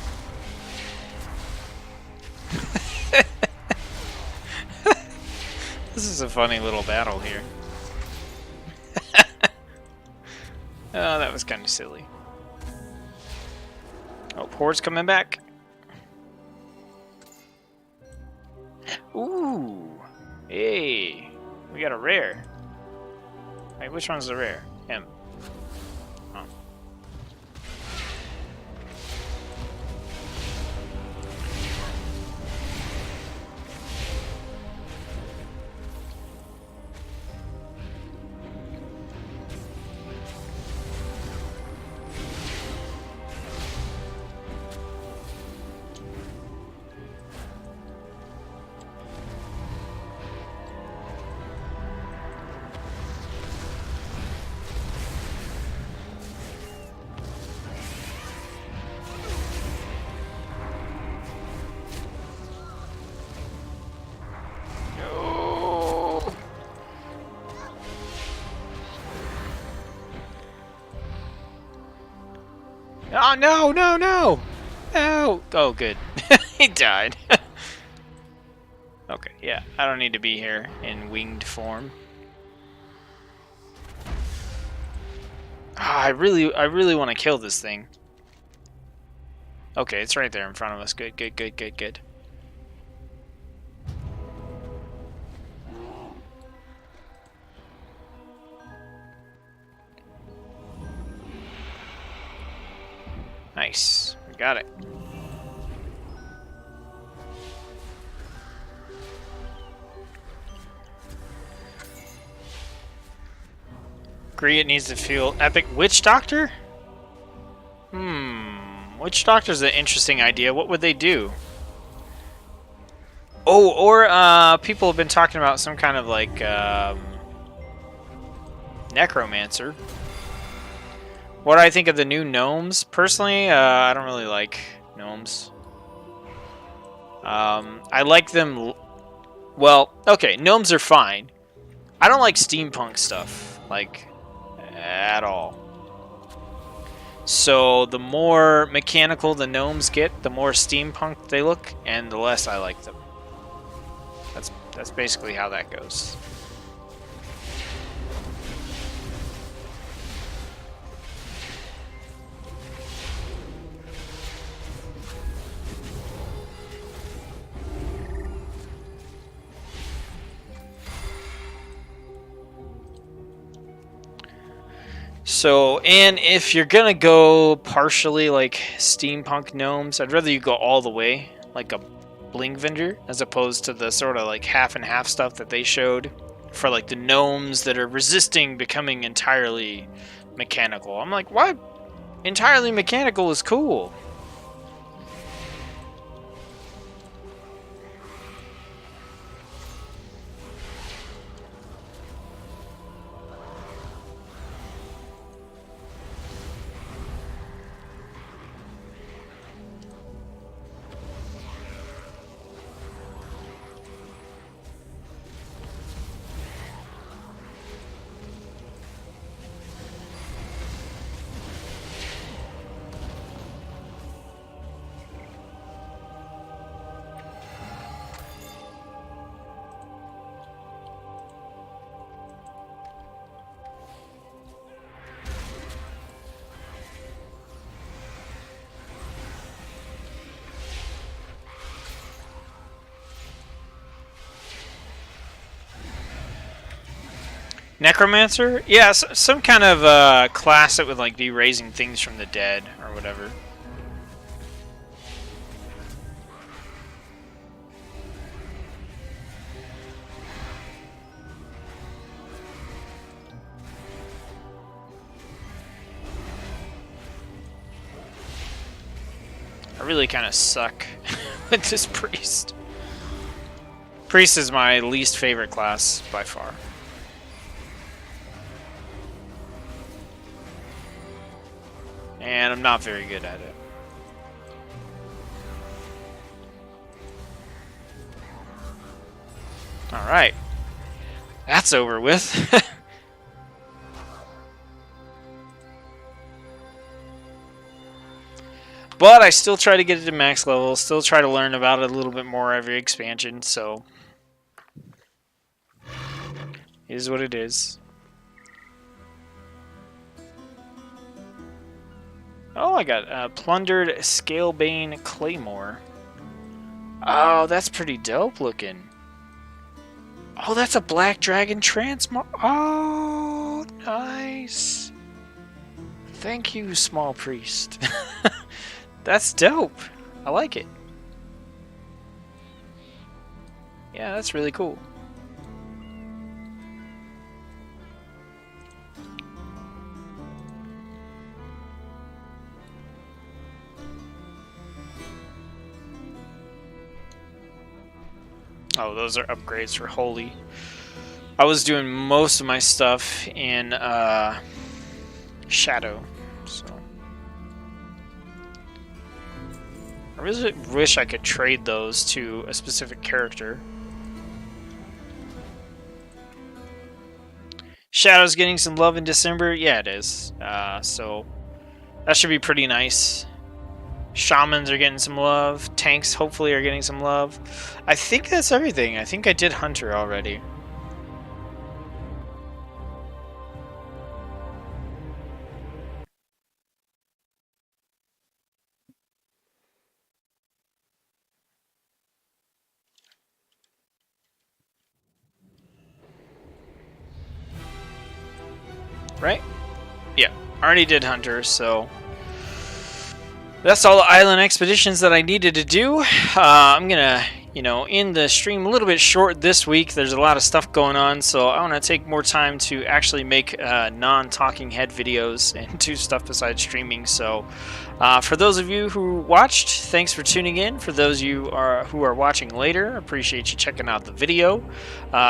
This is a funny little battle here. Oh, that was kind of silly. Oh, Horde's coming back. Ooh. Hey. We got a rare. Wait, which one's the rare? Him. Oh. Oh, no, no, no! No! Oh, good. He died. Okay, yeah. I don't need to be here in winged form. Ah, I really want to kill this thing. Okay, it's right there in front of us. Good, good, good, good, good. Nice. We got it. Agree it needs to feel epic. Witch Doctor? Witch Doctor's an interesting idea. What would they do? Oh, or people have been talking about some kind of like necromancer. What do I think of the new gnomes? Personally, I don't really like gnomes. I like them. Well, okay, gnomes are fine. I don't like steampunk stuff, like, at all. So the more mechanical the gnomes get, the more steampunk they look, and the less I like them. That's basically how that goes. So, and if you're gonna go partially like steampunk gnomes, I'd rather you go all the way, like a bling vendor, as opposed to the sort of like half and half stuff that they showed for like the gnomes that are resisting becoming entirely mechanical. I'm like, why? Entirely mechanical is cool. Necromancer? Yeah, some kind of class that would like be raising things from the dead or whatever. I really kind of suck with this priest. Priest is my least favorite class by far. And I'm not very good at it. Alright. That's over with. But I still try to get it to max level, still try to learn about it a little bit more every expansion, so it is what it is. Oh, I got Plundered Scalebane Claymore. Oh, that's pretty dope looking. Oh, that's a Black Dragon Transmog. Oh, nice. Thank you, Small Priest. That's dope. I like it. Yeah, that's really cool. Oh, those are upgrades for Holy. I was doing most of my stuff in Shadow, so I really wish I could trade those to a specific character. Shadow's getting some love in December? Yeah, it is. So that should be pretty nice. Shamans are getting some love. Tanks hopefully are getting some love. I think that's everything. I think I did Hunter already. Right? Yeah, already did Hunter, so That's all the island expeditions that I needed to do. I'm gonna, end the stream a little bit short this week. There's a lot of stuff going on, so I want to take more time to actually make non-talking head videos and do stuff besides streaming. So, for those of you who watched, thanks for tuning in. For those of you who are watching later, appreciate you checking out the video.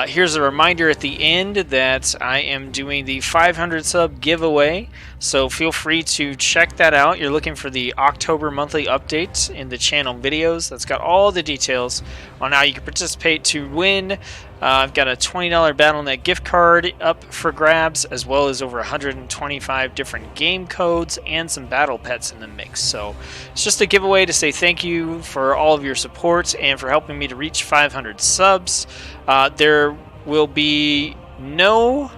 Here's a reminder at the end that I am doing the 500 sub giveaway, so feel free to check that out. You're looking for the October monthly updates in the channel videos. That's got all the details on how you can participate to win. I've got a $20 Battle.net gift card up for grabs, as well as over 125 different game codes and some battle pets in the mix. So it's just a giveaway to say thank you for all of your support and for helping me to reach 500 subs. There will be no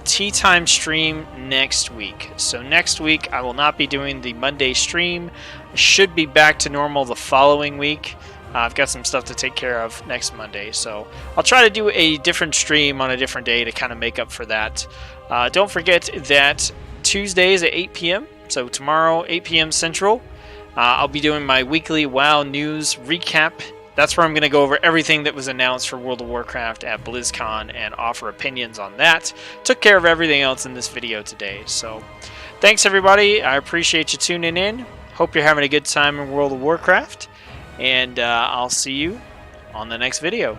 tea time stream next week. So next week I will not be doing the Monday stream. I should be back to normal the following week. I've got some stuff to take care of next Monday, so I'll try to do a different stream on a different day to kind of make up for that. Don't forget that Tuesdays at 8 p.m., so tomorrow 8 p.m. Central, I'll be doing my weekly WoW news recap. That's where I'm going to go over everything that was announced for World of Warcraft at Blizzcon and offer opinions on that. Took care of everything else in this video today, so thanks everybody. I appreciate you tuning in. Hope you're having a good time in World of Warcraft. And I'll see you on the next video.